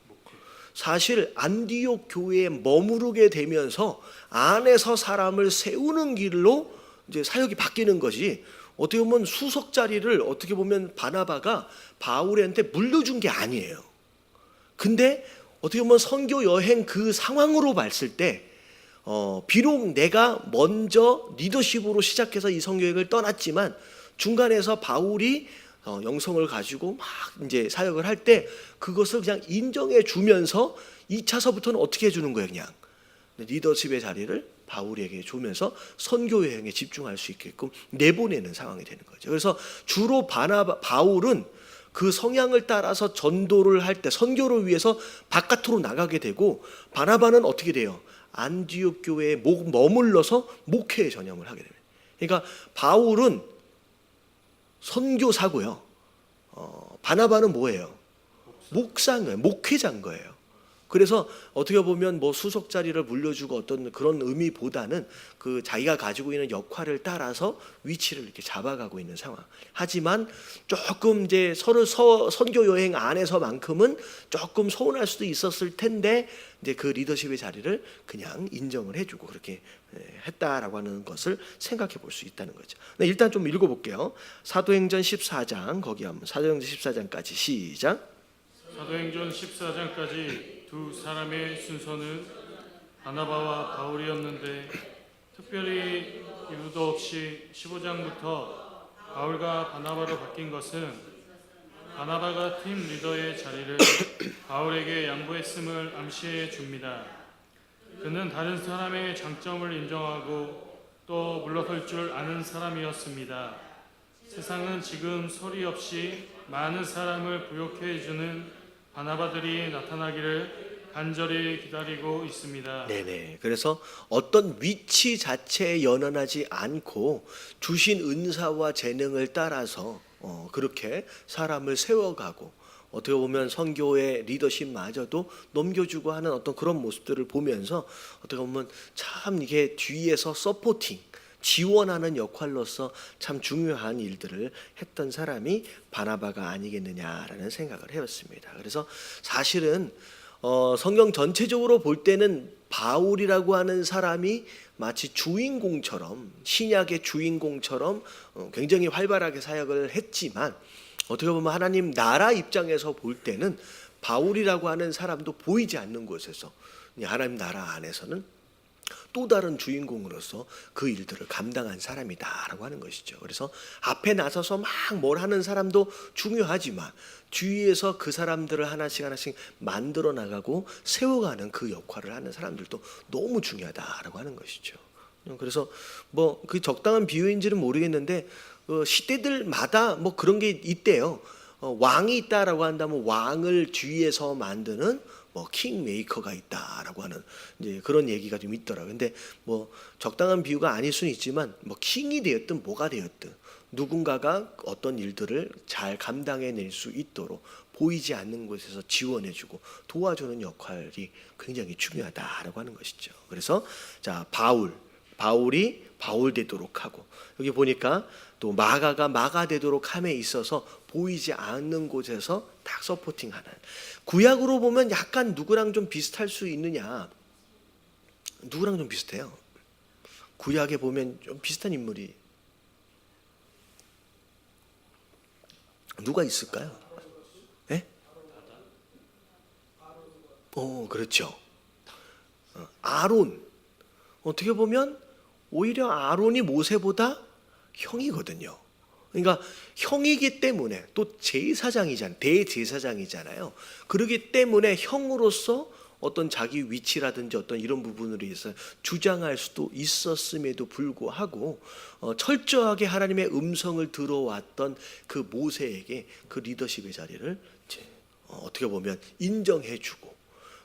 사실 안디옥 교회에 머무르게 되면서 안에서 사람을 세우는 길로 이제 사역이 바뀌는 것이 어떻게 보면 수석 자리를 어떻게 보면 바나바가 바울한테 물려준 게 아니에요. 근데 어떻게 보면 선교 여행 그 상황으로 봤을 때 비록 내가 먼저 리더십으로 시작해서 이 선교 여행을 떠났지만 중간에서 바울이 영성을 가지고 막 이제 사역을 할 때 그것을 그냥 인정해 주면서 2차서부터는 어떻게 해 주는 거예요? 그냥 리더십의 자리를 바울에게 주면서 선교 여행에 집중할 수 있게끔 내보내는 상황이 되는 거죠. 그래서 주로 바울은 그 성향을 따라서 전도를 할 때 선교를 위해서 바깥으로 나가게 되고, 바나바는 어떻게 돼요? 안디옥 교회에 머물러서 목회에 전념을 하게 됩니다. 그러니까 바울은 선교사고요. 바나바는 뭐예요? 목사인 거예요. 목회자인 거예요. 그래서 어떻게 보면 뭐 수석 자리를 물려주고 어떤 그런 의미보다는 그 자기가 가지고 있는 역할을 따라서 위치를 이렇게 잡아가고 있는 상황. 하지만 조금 이제 서로 선교 여행 안에서만큼은 조금 서운할 수도 있었을 텐데, 이제 그 리더십의 자리를 그냥 인정을 해주고 그렇게 했다라고 하는 것을 생각해 볼 수 있다는 거죠. 네, 일단 좀 읽어볼게요. 사도행전 14장 거기 한번 사도행전 14장까지 시작. 사도행전 14장까지 두 사람의 순서는 바나바와 바울이었는데, 특별히 이유도 없이 15장부터 바울과 바나바로 바뀐 것은 바나바가 팀 리더의 자리를 바울에게 양보했음을 암시해 줍니다. 그는 다른 사람의 장점을 인정하고 또 물러설 줄 아는 사람이었습니다. 세상은 지금 소리 없이 많은 사람을 부욕해 주는 바나바들이 나타나기를 간절히 기다리고 있습니다. 네네. 그래서 어떤 위치 자체에 연연하지 않고 주신 은사와 재능을 따라서 그렇게 사람을 세워가고, 어떻게 보면 선교의 리더십마저도 넘겨주고 하는 어떤 그런 모습들을 보면서 어떻게 보면 참 이게 뒤에서 서포팅, 지원하는 역할로서 참 중요한 일들을 했던 사람이 바나바가 아니겠느냐라는 생각을 해봤습니다. 그래서 사실은 성경 전체적으로 볼 때는 바울이라고 하는 사람이 마치 주인공처럼, 신약의 주인공처럼 굉장히 활발하게 사역을 했지만, 어떻게 보면 하나님 나라 입장에서 볼 때는 바울이라고 하는 사람도 보이지 않는 곳에서 하나님 나라 안에서는 또 다른 주인공으로서 그 일들을 감당한 사람이다라고 하는 것이죠. 그래서 앞에 나서서 막 뭘 하는 사람도 중요하지만 뒤에서 그 사람들을 하나씩 하나씩 만들어 나가고 세워가는 그 역할을 하는 사람들도 너무 중요하다라고 하는 것이죠. 그래서 뭐 그 적당한 비유인지는 모르겠는데 시대들마다 뭐 그런 게 있대요. 왕이 있다라고 한다면 왕을 뒤에서 만드는 뭐 킹메이커가 있다라고 하는 이제 그런 얘기가 좀 있더라고요. 근데 뭐 적당한 비유가 아닐 수는 있지만, 뭐 킹이 되었든 뭐가 되었든 누군가가 어떤 일들을 잘 감당해낼 수 있도록 보이지 않는 곳에서 지원해주고 도와주는 역할이 굉장히 중요하다라고 하는 것이죠. 그래서 자, 바울이 바울 되도록 하고, 여기 보니까 또 마가가 마가 되도록 함에 있어서 보이지 않는 곳에서 딱 서포팅하는, 구약으로 보면 약간 누구랑 좀 비슷할 수 있느냐? 누구랑 좀 비슷해요? 구약에 보면 좀 비슷한 인물이 누가 있을까요? 네? 그렇죠. 아론. 어떻게 보면 오히려 아론이 모세보다 형이거든요. 그러니까 형이기 때문에, 또 대제사장이잖아요. 그렇기 때문에 형으로서 어떤 자기 위치라든지 어떤 이런 부분으로 해서 주장할 수도 있었음에도 불구하고 철저하게 하나님의 음성을 들어왔던 그 모세에게 그 리더십의 자리를 이제 어떻게 보면 인정해주고,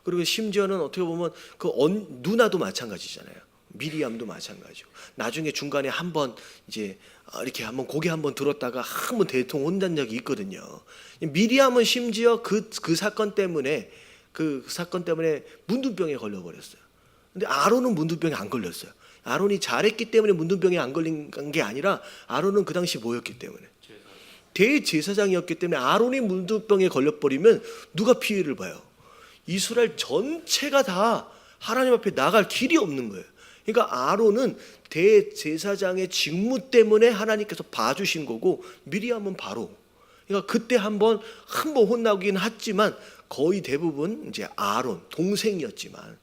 그리고 심지어는 어떻게 보면 그 누나도 마찬가지잖아요. 미리암도 마찬가지고, 나중에 중간에 한번 이제 이렇게 한번 고개 한번 들었다가 한번 대통 혼난 적이 있거든요. 미리암은 심지어 그 사건 때문에 문둥병에 걸려버렸어요. 근데 아론은 문둥병에 안 걸렸어요. 아론이 잘했기 때문에 문둥병에 안 걸린 게 아니라, 아론은 그 당시 뭐였기 때문에, 대제사장이었기 때문에 아론이 문둥병에 걸려버리면 누가 피해를 봐요? 이스라엘 전체가 다 하나님 앞에 나갈 길이 없는 거예요. 그러니까 아론은 대제사장의 직무 때문에 하나님께서 봐주신 거고, 미리암은 바로, 그러니까 그때 한번 혼나긴 했지만 거의 대부분 이제 아론 동생이었지만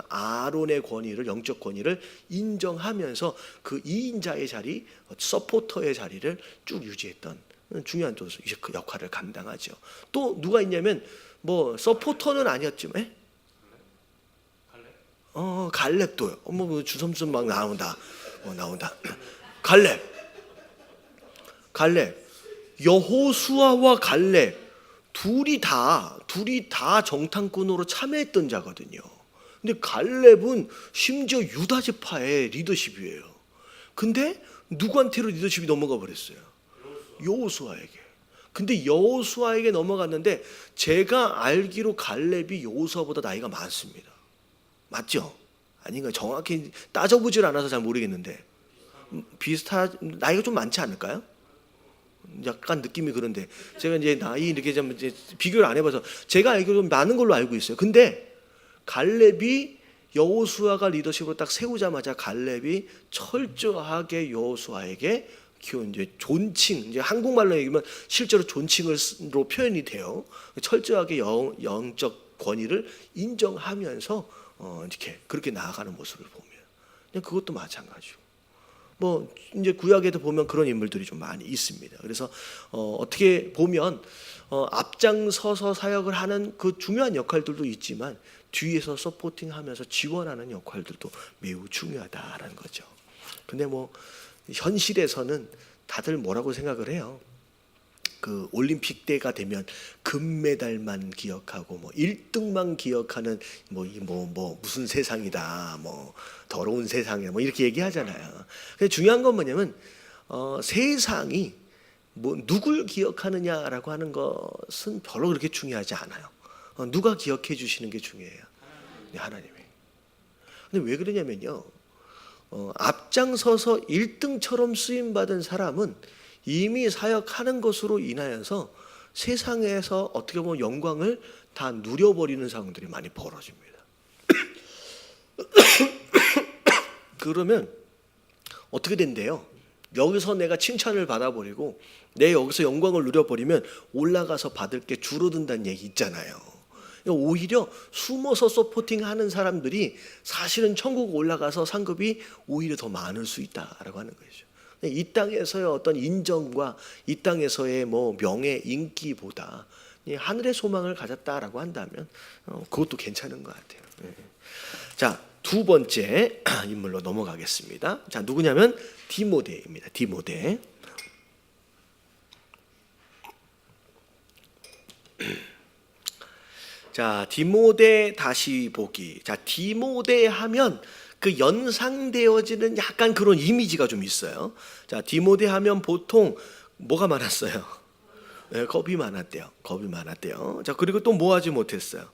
아론의 권위를, 영적 권위를 인정하면서 그 2인자의 자리, 서포터의 자리를 쭉 유지했던 중요한 또 그 역할을 감당하죠. 또 누가 있냐면 뭐 서포터는 아니었지만 갈렙도요. 뭐 주섬주섬 막 나온다. 나온다. 갈렙. 여호수아와 갈렙 둘이 다 정탐꾼으로 참여했던 자거든요. 근데 갈렙은 심지어 유다 지파의 리더십이에요. 근데 누구한테로 리더십이 넘어가 버렸어요? 여호수아에게. 근데 여호수아에게 넘어갔는데 제가 알기로 갈렙이 여호수아보다 나이가 많습니다. 맞죠? 아닌가요? 정확히 따져보질 않아서 잘 모르겠는데 나이가 좀 많지 않을까요? 약간 느낌이 그런데 제가 이제 나이 이렇게 좀 이제 비교를 안 해봐서 제가 알기로 좀 많은 걸로 알고 있어요. 근데 갈렙이 여호수아가 리더십으로 딱 세우자마자 갈렙이 철저하게 여호수아에게 이제 존칭, 이제 한국말로 얘기하면 실제로 존칭으로 표현이 돼요. 철저하게 영적 권위를 인정하면서 이렇게 그렇게 나아가는 모습을 보면 그냥 그것도 마찬가지고. 뭐 이제 구약에도 보면 그런 인물들이 좀 많이 있습니다. 그래서 어떻게 보면 앞장서서 사역을 하는 그 중요한 역할들도 있지만 뒤에서 서포팅하면서 지원하는 역할들도 매우 중요하다라는 거죠. 근데 뭐 현실에서는 다들 뭐라고 생각을 해요? 그 올림픽 때가 되면 금메달만 기억하고 뭐 1등만 기억하는 뭐 무슨 세상이다, 뭐 더러운 세상이다, 뭐 이렇게 얘기하잖아요. 근데 중요한 건 뭐냐면 세상이 뭐 누굴 기억하느냐라고 하는 것은 별로 그렇게 중요하지 않아요. 누가 기억해 주시는 게 중요해요. 하나님이. 근데 왜 그러냐면요. 앞장서서 1등처럼 쓰임 받은 사람은 이미 사역하는 것으로 인하여서 세상에서 어떻게 보면 영광을 다 누려버리는 상황들이 많이 벌어집니다. 그러면 어떻게 된대요? 여기서 내가 칭찬을 받아버리고 내 여기서 영광을 누려버리면 올라가서 받을 게 줄어든다는 얘기 있잖아요. 오히려 숨어서 서포팅하는 사람들이 사실은 천국 올라가서 상급이 오히려 더 많을 수 있다라고 하는 거죠. 이 땅에서의 어떤 인정과 이 땅에서의 뭐 명예, 인기보다 하늘의 소망을 가졌다라고 한다면 그것도 괜찮은 것 같아요. 자, 두 번째 인물로 넘어가겠습니다. 자, 누구냐면 디모데입니다. 디모데. 자, 디모데 다시 보기. 자, 디모데 하면 그 연상되어지는 약간 그런 이미지가 좀 있어요. 자, 디모데 하면 보통 뭐가 많았어요? 네, 겁이 많았대요. 겁이 많았대요. 자, 그리고 또 뭐 하지 못했어요?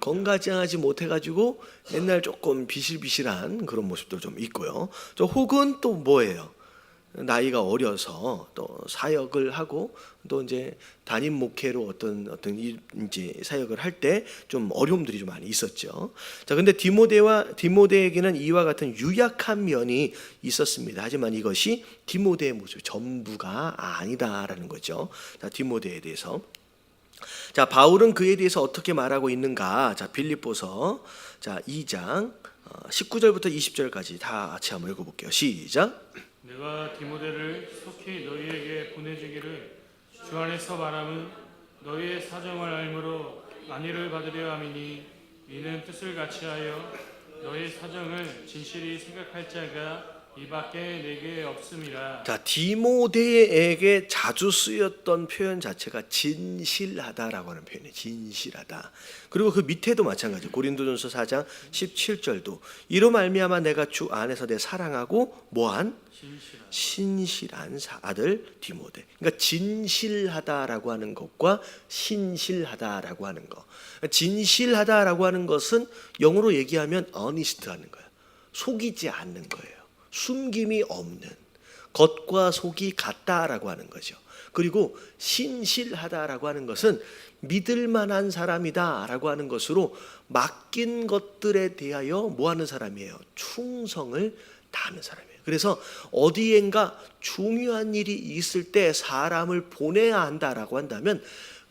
건강하지 못해가지고 맨날 조금 비실비실한 그런 모습도 좀 있고요. 저 혹은 또 뭐예요? 나이가 어려서 또 사역을 하고 또 이제 담임 목회로 어떤 이제 사역을 할 때 좀 어려움들이 좀 많이 있었죠. 자, 근데 디모데에게는 이와 같은 유약한 면이 있었습니다. 하지만 이것이 디모데의 모습 전부가 아니다라는 거죠. 자, 디모데에 대해서. 자, 바울은 그에 대해서 어떻게 말하고 있는가? 자, 빌립보서 자 2장 19절부터 20절까지 다 같이 한번 읽어볼게요. 시작. 내가 디모데를 속히 너희에게 보내주기를 주 안에서 바람은 너희의 사정을 알므로 안위를 받으려 함이니 이는 뜻을 같이하여 너희 사정을 진실히 생각할 자가 이밖에 내게 없음이라. 자, 디모데에게 자주 쓰였던 표현 자체가 진실하다라고 하는 표현이에요. 진실하다. 그리고 그 밑에도 마찬가지. 고린도전서 4장 17절도 이로 말미암아 내가 주 안에서 내 사랑하고 뭐한 신실한 아들 디모데. 그러니까 진실하다라고 하는 것과 신실하다라고 하는 것. 진실하다라고 하는 것은 영어로 얘기하면 honest하는 거예요. 속이지 않는 거예요. 숨김이 없는, 겉과 속이 같다라고 하는 거죠. 그리고 신실하다라고 하는 것은 믿을 만한 사람이다라고 하는 것으로 맡긴 것들에 대하여 뭐 하는 사람이에요? 충성을 다하는 사람이에요. 그래서 어디엔가 중요한 일이 있을 때 사람을 보내야 한다라고 한다면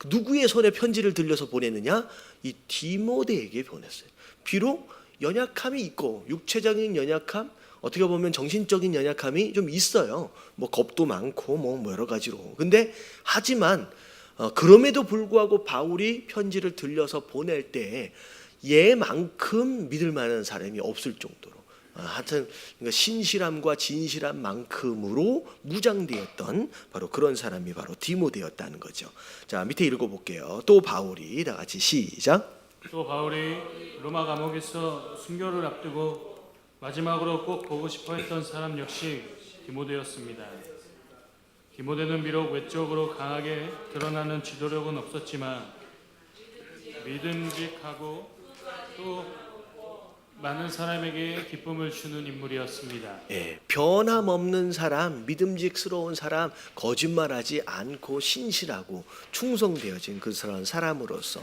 누구의 손에 편지를 들려서 보내느냐? 이 디모데에게 보냈어요. 비록 연약함이 있고 육체적인 연약함, 어떻게 보면 정신적인 연약함이 좀 있어요. 뭐 겁도 많고 뭐 여러 가지로. 근데 하지만 그럼에도 불구하고 바울이 편지를 들려서 보낼 때 얘만큼 믿을 만한 사람이 없을 정도로 하여튼 그러니까 신실함과 진실함만큼으로 무장되었던 바로 그런 사람이 바로 디모데였다는 거죠. 자, 밑에 읽어볼게요. 또 바울이 다 같이 시작. 또 바울이 로마 감옥에서 순교를 앞두고 마지막으로 꼭 보고 싶어 했던 사람 역시 디모데였습니다. 디모데는 비록 외적으로 강하게 드러나는 지도력은 없었지만 믿음직하고 또 많은 사람에게 기쁨을 주는 인물이었습니다. 예, 변함없는 사람, 믿음직스러운 사람, 거짓말하지 않고 신실하고 충성되어진 그런 사람으로서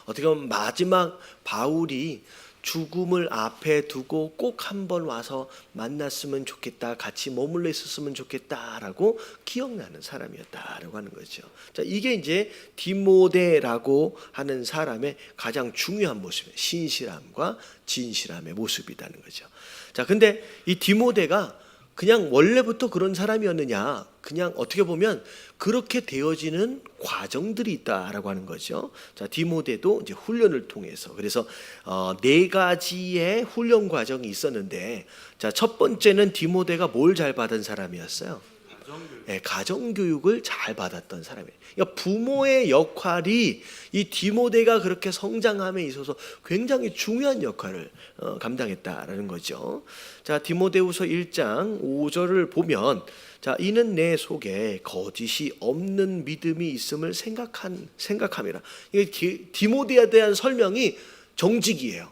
어떻게 보면 마지막 바울이 죽음을 앞에 두고 꼭 한번 와서 만났으면 좋겠다, 같이 머물러 있었으면 좋겠다라고 기억나는 사람이었다라고 하는 거죠. 자, 이게 이제 디모데라고 하는 사람의 가장 중요한 모습이에요. 신실함과 진실함의 모습이라는 거죠. 자, 근데 이 디모데가 그냥 원래부터 그런 사람이었느냐? 그냥 어떻게 보면 그렇게 되어지는 과정들이 있다라고 하는 거죠. 자, 디모데도 이제 훈련을 통해서 그래서 4가지의 훈련 과정이 있었는데, 자, 첫 번째는 디모데가 뭘 잘 받은 사람이었어요? 네, 가정교육을 잘 받았던 사람이에요. 그러니까 부모의 역할이 이 디모데가 그렇게 성장함에 있어서 굉장히 중요한 역할을 감당했다라는 거죠. 자, 디모데후서 1장 5절을 보면, 자, 이는 내 속에 거짓이 없는 믿음이 있음을 생각함이라. 이게 디모데에 대한 설명이 정직이에요.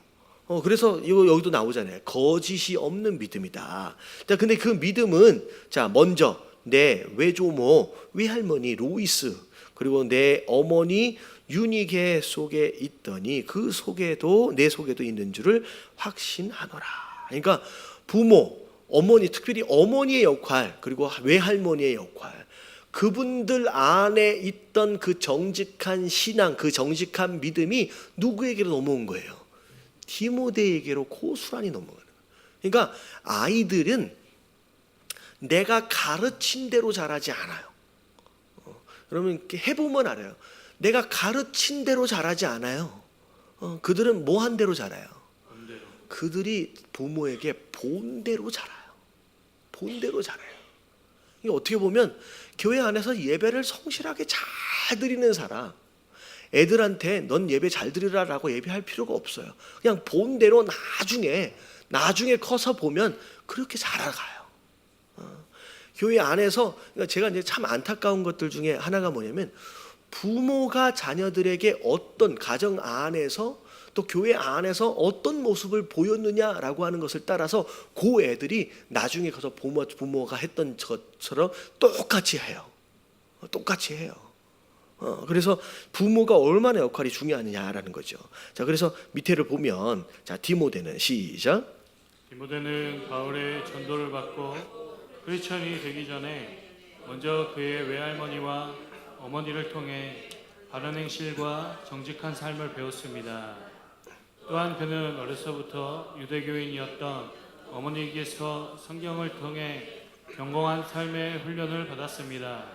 그래서 이거 여기도 나오잖아요. 거짓이 없는 믿음이다. 자, 근데 그 믿음은, 자, 먼저 내 외조모 외할머니 로이스 그리고 내 어머니 유니게 속에 있더니 그 속에도 내 속에도 있는 줄을 확신하노라. 그러니까 부모, 어머니, 특별히 어머니의 역할 그리고 외할머니의 역할, 그분들 안에 있던 그 정직한 신앙, 그 정직한 믿음이 누구에게로 넘어온 거예요? 디모데에게로 고스란히 넘어가는 거예요. 그러니까 아이들은 내가 가르친 대로 자라지 않아요. 그러면 이렇게 해보면 알아요. 내가 가르친 대로 자라지 않아요. 그들은 뭐 한 대로 자라요? 그들이 부모에게 본대로 자라요. 본대로 자라요. 이게 어떻게 보면 교회 안에서 예배를 성실하게 잘 드리는 사람, 애들한테 넌 예배 잘 드리라라고 예배할 필요가 없어요. 그냥 본대로 나중에 커서 보면 그렇게 자라가요. 교회 안에서 제가 이제 참 안타까운 것들 중에 하나가 뭐냐면, 부모가 자녀들에게 어떤 가정 안에서 또 교회 안에서 어떤 모습을 보였느냐라고 하는 것을 따라서 그 애들이 나중에 가서 부모가 했던 것처럼 똑같이 해요. 똑같이 해요. 그래서 부모가 얼마나 역할이 중요하느냐라는 거죠. 자, 그래서 밑에를 보면, 자, 디모데는 시작. 디모데는 바울의 전도를 받고 크리스천이 되기 전에 먼저 그의 외할머니와 어머니를 통해 바른 행실과 정직한 삶을 배웠습니다. 또한 그는 어려서부터 유대교인이었던 어머니에게서 성경을 통해 경건한 삶의 훈련을 받았습니다.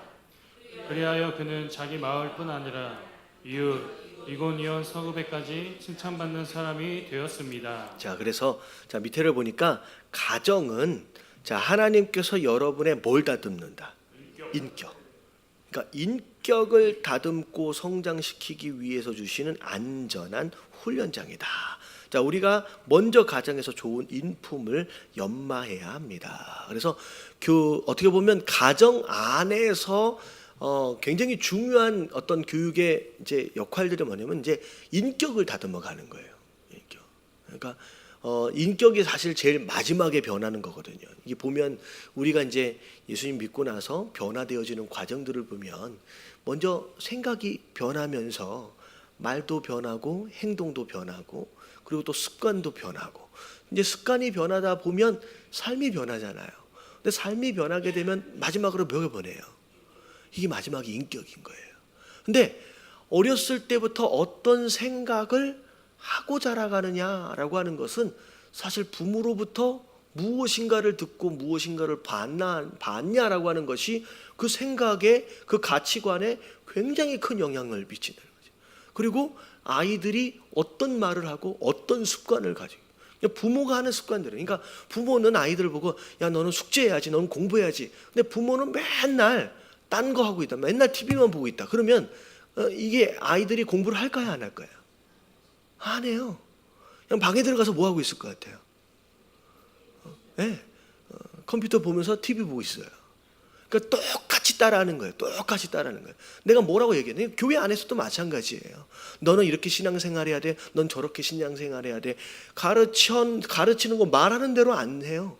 그리하여 그는 자기 마을뿐 아니라 이웃, 이고니온 서구배까지 칭찬받는 사람이 되었습니다. 자, 그래서 자, 밑에를 보니까 가정은, 자, 하나님께서 여러분의 뭘 다듬는다? 인격. 그러니까 인격을 다듬고 성장시키기 위해서 주시는 안전한 훈련장이다. 자, 우리가 먼저 가정에서 좋은 인품을 연마해야 합니다. 그래서 어떻게 보면 가정 안에서 굉장히 중요한 어떤 교육의 이제 역할들이 뭐냐면 이제 인격을 다듬어 가는 거예요. 인격. 그러니까 인격이 사실 제일 마지막에 변하는 거거든요. 이게 보면 우리가 이제 예수님 믿고 나서 변화되어지는 과정들을 보면 먼저 생각이 변하면서 말도 변하고 행동도 변하고 그리고 또 습관도 변하고, 이제 습관이 변하다 보면 삶이 변하잖아요. 근데 삶이 변하게 되면 마지막으로 뭐가 변해요? 이게 마지막이 인격인 거예요. 근데 어렸을 때부터 어떤 생각을 하고 자라가느냐라고 하는 것은 사실 부모로부터 무엇인가를 듣고 무엇인가를 봤냐라고 하는 것이 그 생각에, 그 가치관에 굉장히 큰 영향을 미친다는 거죠. 그리고 아이들이 어떤 말을 하고 어떤 습관을 가지고, 그냥 부모가 하는 습관들은, 그러니까 부모는 아이들을 보고 야 너는 숙제해야지, 너는 공부해야지. 근데 부모는 맨날 딴 거 하고 있다, 맨날 TV만 보고 있다. 그러면 이게 아이들이 공부를 할까요, 안 할까요? 안 해요. 그냥 방에 들어가서 뭐 하고 있을 것 같아요? 네. 컴퓨터 보면서 TV 보고 있어요. 그러니까 똑같이 따라하는 거예요. 똑같이 따라하는 거예요. 내가 뭐라고 얘기해? 교회 안에서도 마찬가지예요. 너는 이렇게 신앙생활해야 돼. 넌 저렇게 신앙생활해야 돼. 가르치는 거 말하는 대로 안 해요.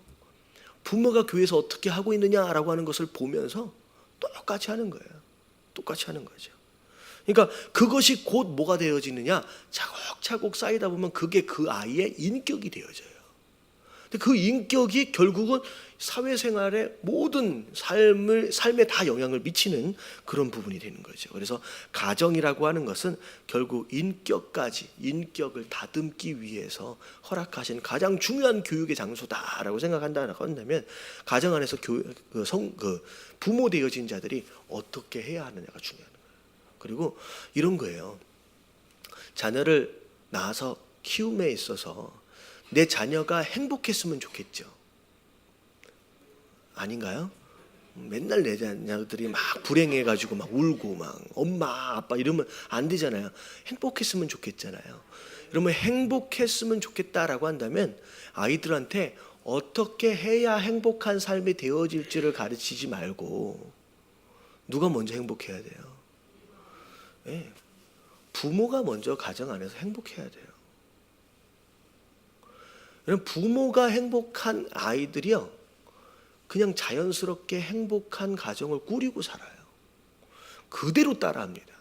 부모가 교회에서 어떻게 하고 있느냐라고 하는 것을 보면서 똑같이 하는 거예요. 똑같이 하는 거죠. 그러니까 그것이 곧 뭐가 되어지느냐? 차곡차곡 쌓이다 보면 그게 그 아이의 인격이 되어져요. 근데 그 인격이 결국은 사회생활의 모든 삶에 다 영향을 미치는 그런 부분이 되는 거죠. 그래서 가정이라고 하는 것은 결국 인격을 다듬기 위해서 허락하신 가장 중요한 교육의 장소다라고 생각한다면, 가정 안에서 부모 되어진 자들이 어떻게 해야 하느냐가 중요한 거예요. 그리고 이런 거예요. 자녀를 낳아서 키움에 있어서 내 자녀가 행복했으면 좋겠죠. 아닌가요? 맨날 내 자녀들이 막 불행해가지고 막 울고 막 엄마 아빠 이러면 안 되잖아요. 행복했으면 좋겠잖아요. 그러면 행복했으면 좋겠다라고 한다면 아이들한테 어떻게 해야 행복한 삶이 되어질지를 가르치지 말고 누가 먼저 행복해야 돼요? 네. 부모가 먼저 가정 안에서 행복해야 돼요. 부모가 행복한 아이들이요, 그냥 자연스럽게 행복한 가정을 꾸리고 살아요. 그대로 따라합니다.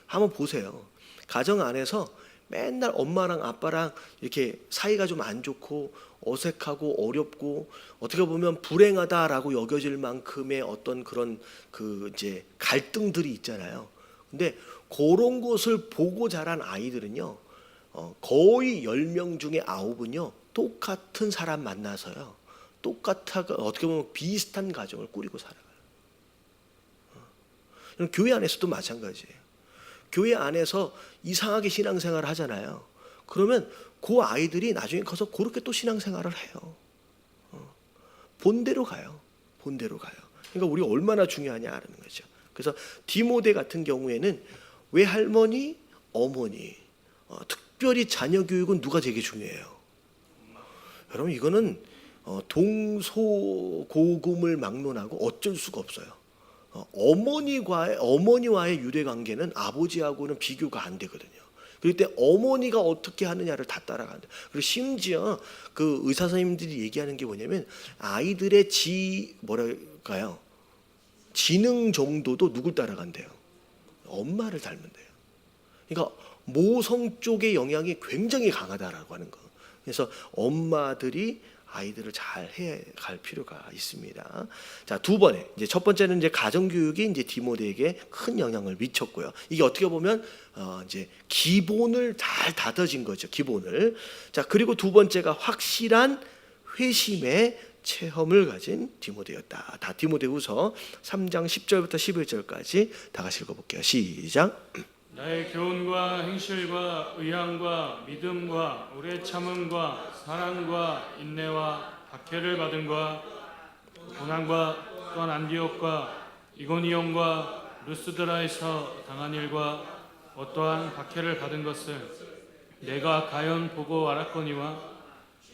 한번 보세요. 가정 안에서 맨날 엄마랑 아빠랑 이렇게 사이가 좀 안 좋고 어색하고 어렵고 어떻게 보면 불행하다라고 여겨질 만큼의 어떤 그런 이제 갈등들이 있잖아요. 근데 그런 것을 보고 자란 아이들은요, 거의 10명 중에 9은요 똑같은 사람 만나서요 어떻게 보면 비슷한 가정을 꾸리고 살아가요. 교회 안에서도 마찬가지예요. 교회 안에서 이상하게 신앙생활을 하잖아요. 그러면 그 아이들이 나중에 커서 그렇게 또 신앙생활을 해요. 본대로 가요. 그러니까 우리가 얼마나 중요하냐는 거죠. 그래서 디모데 같은 경우에는 외할머니, 어머니, 특별히 자녀 교육은 누가 되게 중요해요? 여러분, 이거는 동소고금을 막론하고 어쩔 수가 없어요. 어머니와의 유대 관계는 아버지하고는 비교가 안 되거든요. 그럴 때 어머니가 어떻게 하느냐를 다 따라간다. 그리고 심지어 그 의사 선생님들이 얘기하는 게 뭐냐면 아이들의 지능 정도도 누굴 따라간대요? 엄마를 닮은대요. 그러니까 모성 쪽의 영향이 굉장히 강하다라고 하는 거. 그래서 엄마들이 아이들을 잘 해갈 필요가 있습니다. 자, 두 번에 이제 첫 번째는 이제 가정 교육이 이제 디모데에게 큰 영향을 미쳤고요. 이게 어떻게 보면 이제 기본을 잘 다져진 거죠. 기본을. 자, 그리고 두 번째가 확실한 회심의 체험을 가진 디모데였다. 다 디모데후서 3장 10절부터 11절까지 다 같이 읽어볼게요. 시작. 나의 교훈과 행실과 의향과 믿음과 오래 참음과 사랑과 인내와 박해를 받음과 고난과 또한 안디옥과 이고니온과 루스드라에서 당한 일과 어떠한 박해를 받은 것을 내가 가연 보고 알았거니와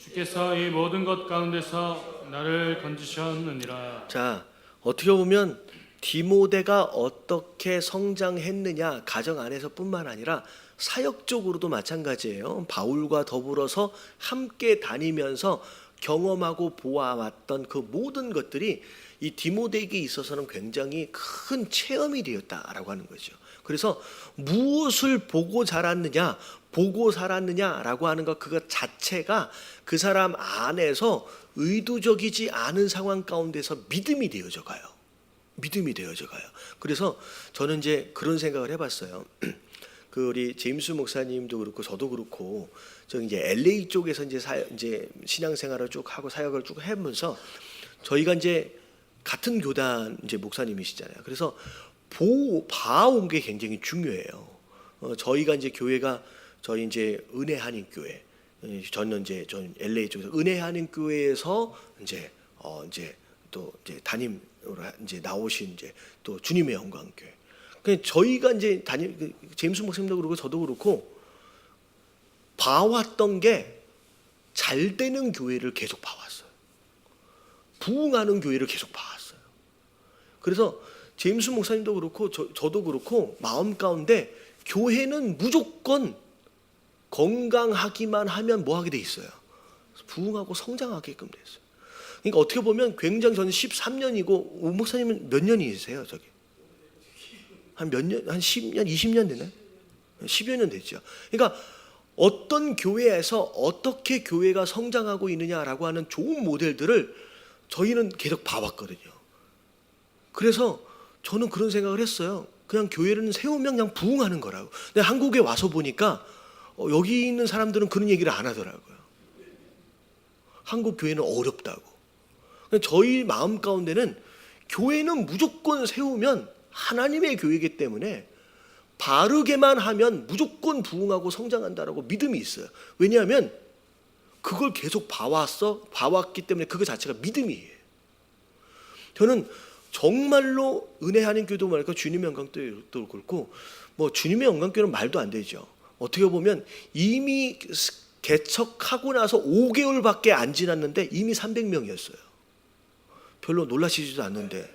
주께서 이 모든 것 가운데서 나를 건지셨느니라. 자, 어떻게 보면 디모데가 어떻게 성장했느냐, 가정 안에서뿐만 아니라 사역적으로도 마찬가지예요. 바울과 더불어서 함께 다니면서 경험하고 보아왔던 그 모든 것들이 이 디모데에게 있어서는 굉장히 큰 체험이 되었다라고 하는 거죠. 그래서 무엇을 보고 자랐느냐, 보고 살았느냐라고 하는 것, 그것 자체가 그 사람 안에서 의도적이지 않은 상황 가운데서 믿음이 되어져 가요. 그래서 저는 이제 그런 생각을 해봤어요. 그 우리 제임스 목사님도 그렇고 저도 그렇고 저 이제 LA 쪽에서 이제 신앙생활을 쭉 하고 사역을 쭉 하면서 저희가 이제 같은 교단 이제 목사님이시잖아요. 그래서 봐온 게 굉장히 중요해요. 저희가 이제 교회가 저희 이제 은혜 한인 교회, 저는 이제 전 LA 쪽에서 은혜 한인 교회에서 이제 이제 또 이제 담임으로 이제 나오신 이제 또 주님의 영광 교회. 그러니까 저희가 이제 제임스 목사님도 그렇고 저도 그렇고 봐왔던 게 잘 되는 교회를 계속 봐왔어요. 부흥하는 교회를 계속 봐왔어요. 그래서 제임스 목사님도 그렇고 저도 그렇고 마음 가운데 교회는 무조건 건강하기만 하면 뭐 하게 돼 있어요? 부흥하고 성장하게끔 돼 있어요. 그러니까 어떻게 보면 굉장히 저는 13년이고 오 목사님은 몇 년이세요? 저기 한 몇 년? 한 10년, 20년 되나요? 10여 년 됐죠. 그러니까 어떤 교회에서 어떻게 교회가 성장하고 있느냐라고 하는 좋은 모델들을 저희는 계속 봐왔거든요. 그래서 저는 그런 생각을 했어요. 그냥 교회는 세우면 그냥 부흥하는 거라고. 근데 한국에 와서 보니까 여기 있는 사람들은 그런 얘기를 안 하더라고요. 한국 교회는 어렵다고. 저희 마음 가운데는 교회는 무조건 세우면 하나님의 교회이기 때문에 바르게만 하면 무조건 부흥하고 성장한다라고 믿음이 있어요. 왜냐하면 그걸 계속 봐왔기 때문에 그거 자체가 믿음이에요. 저는 정말로 은혜 한인 교회도 말고 주님의 영광교회도 그렇고 뭐 주님의 영광교회는 말도 안 되죠. 어떻게 보면 이미 개척하고 나서 5개월밖에 안 지났는데 이미 300명이었어요. 별로 놀라시지도 않는데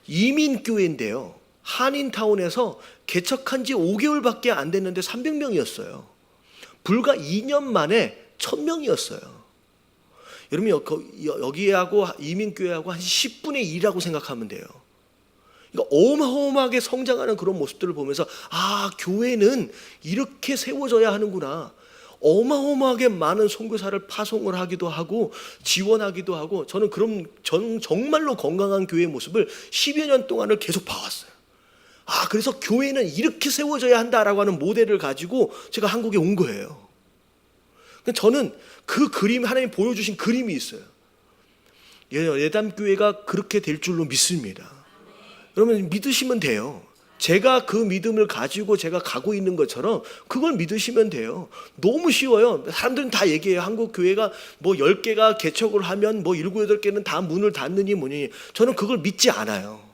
이민교회인데요. 한인타운에서 개척한 지 5개월밖에 안 됐는데 300명이었어요. 불과 2년 만에 1000명이었어요. 여러분 여기하고 이민교회하고 한 10분의 1이라고 생각하면 돼요. 그러니까 어마어마하게 성장하는 그런 모습들을 보면서 아, 교회는 이렇게 세워져야 하는구나. 어마어마하게 많은 선교사를 파송을 하기도 하고 지원하기도 하고 저는 정말로 건강한 교회의 모습을 10여 년 동안을 계속 봐왔어요. 아, 그래서 교회는 이렇게 세워져야 한다라고 하는 모델을 가지고 제가 한국에 온 거예요. 저는 그 그림, 하나님 보여주신 그림이 있어요. 예담교회가 그렇게 될 줄로 믿습니다. 여러분 믿으시면 돼요. 제가 그 믿음을 가지고 제가 가고 있는 것처럼 그걸 믿으시면 돼요. 너무 쉬워요. 사람들은 다 얘기해요. 한국 교회가 뭐 10개가 개척을 하면 뭐 7, 8개는 다 문을 닫느니 뭐니. 저는 그걸 믿지 않아요.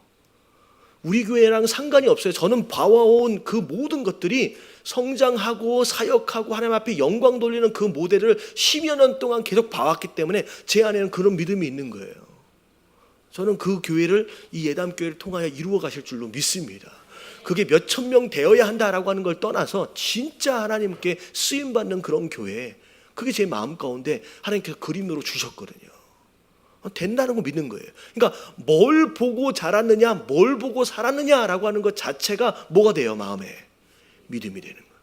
우리 교회랑 상관이 없어요. 저는 봐와온 그 모든 것들이 성장하고 사역하고 하나님 앞에 영광 돌리는 그 모델을 10여 년 동안 계속 봐왔기 때문에 제 안에는 그런 믿음이 있는 거예요. 저는 그 교회를 이 예담교회를 통하여 이루어 가실 줄로 믿습니다. 그게 몇천 명 되어야 한다라고 하는 걸 떠나서 진짜 하나님께 쓰임받는 그런 교회, 그게 제 마음 가운데 하나님께서 그림으로 주셨거든요. 된다는 거 믿는 거예요. 그러니까 뭘 보고 자랐느냐, 뭘 보고 살았느냐라고 하는 것 자체가 뭐가 돼요? 마음에 믿음이 되는 거예요.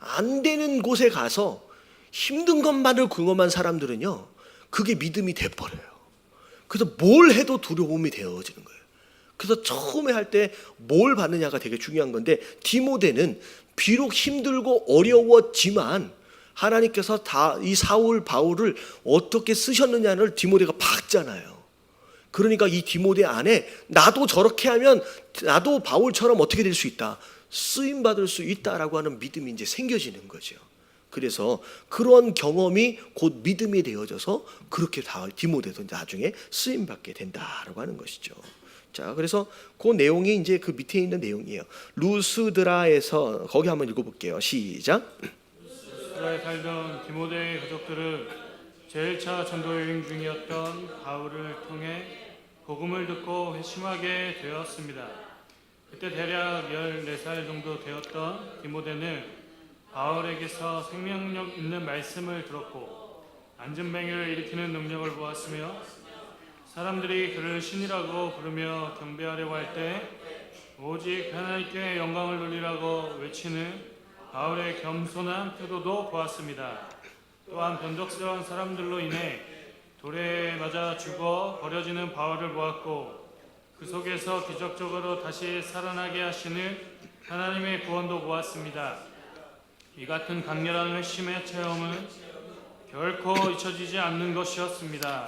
안 되는 곳에 가서 힘든 것만을 궁금한 사람들은요, 그게 믿음이 돼버려요. 그래서 뭘 해도 두려움이 되어지는 거예요. 그래서 처음에 할 때 뭘 받느냐가 되게 중요한 건데, 디모데는 비록 힘들고 어려웠지만 하나님께서 다 이 사울 바울을 어떻게 쓰셨느냐를 디모데가 봤잖아요. 그러니까 이 디모데 안에 나도 저렇게 하면 나도 바울처럼 어떻게 될 수 있다, 쓰임 받을 수 있다라고 하는 믿음이 이제 생겨지는 거죠. 그래서 그런 경험이 곧 믿음이 되어져서 그렇게 다 디모데도 나중에 쓰임 받게 된다라고 하는 것이죠. 자, 그래서 그 내용이 이제 그 밑에 있는 내용이에요. 루스드라에서 거기 한번 읽어볼게요. 시작. 루스드라에 살던 디모데의 가족들은 제1차 전도 여행 중이었던 바울을 통해 복음을 듣고 회심하게 되었습니다. 그때 대략 14살 정도 되었던 디모데는 바울에게서 생명력 있는 말씀을 들었고 안전뱅이를 일으키는 능력을 보았으며 사람들이 그를 신이라고 부르며 경배하려고 할 때 오직 하나님께 영광을 돌리라고 외치는 바울의 겸손한 태도도 보았습니다. 또한 변덕스러운 사람들로 인해 돌에 맞아 죽어 버려지는 바울을 보았고 그 속에서 기적적으로 다시 살아나게 하시는 하나님의 구원도 보았습니다. 이 같은 강렬한 회심의 체험은 결코 잊혀지지 않는 것이었습니다.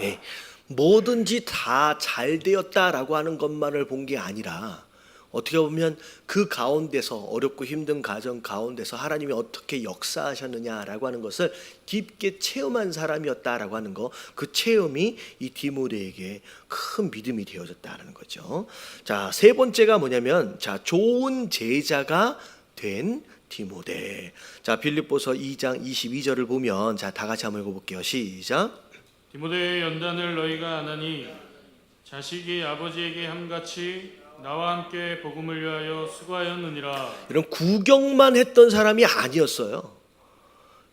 뭐든지 다 잘 되었다라고 하는 것만을 본 게 아니라 어떻게 보면 그 가운데서 어렵고 힘든 가정 가운데서 하나님이 어떻게 역사하셨느냐라고 하는 것을 깊게 체험한 사람이었다라고 하는 거, 그 체험이 이 디모데에게 큰 믿음이 되어졌다라는 거죠. 자, 세 번째가 뭐냐면 자, 좋은 제자가 된 디모데. 자, 빌립보서 2장 22절을 보면 자, 다 같이 한번 읽어볼게요. 시작. 디모데의 연단을 너희가 아나니 자식이 아버지에게 함같이 나와 함께 복음을 위하여 수고하였느니라. 이런 구경만 했던 사람이 아니었어요.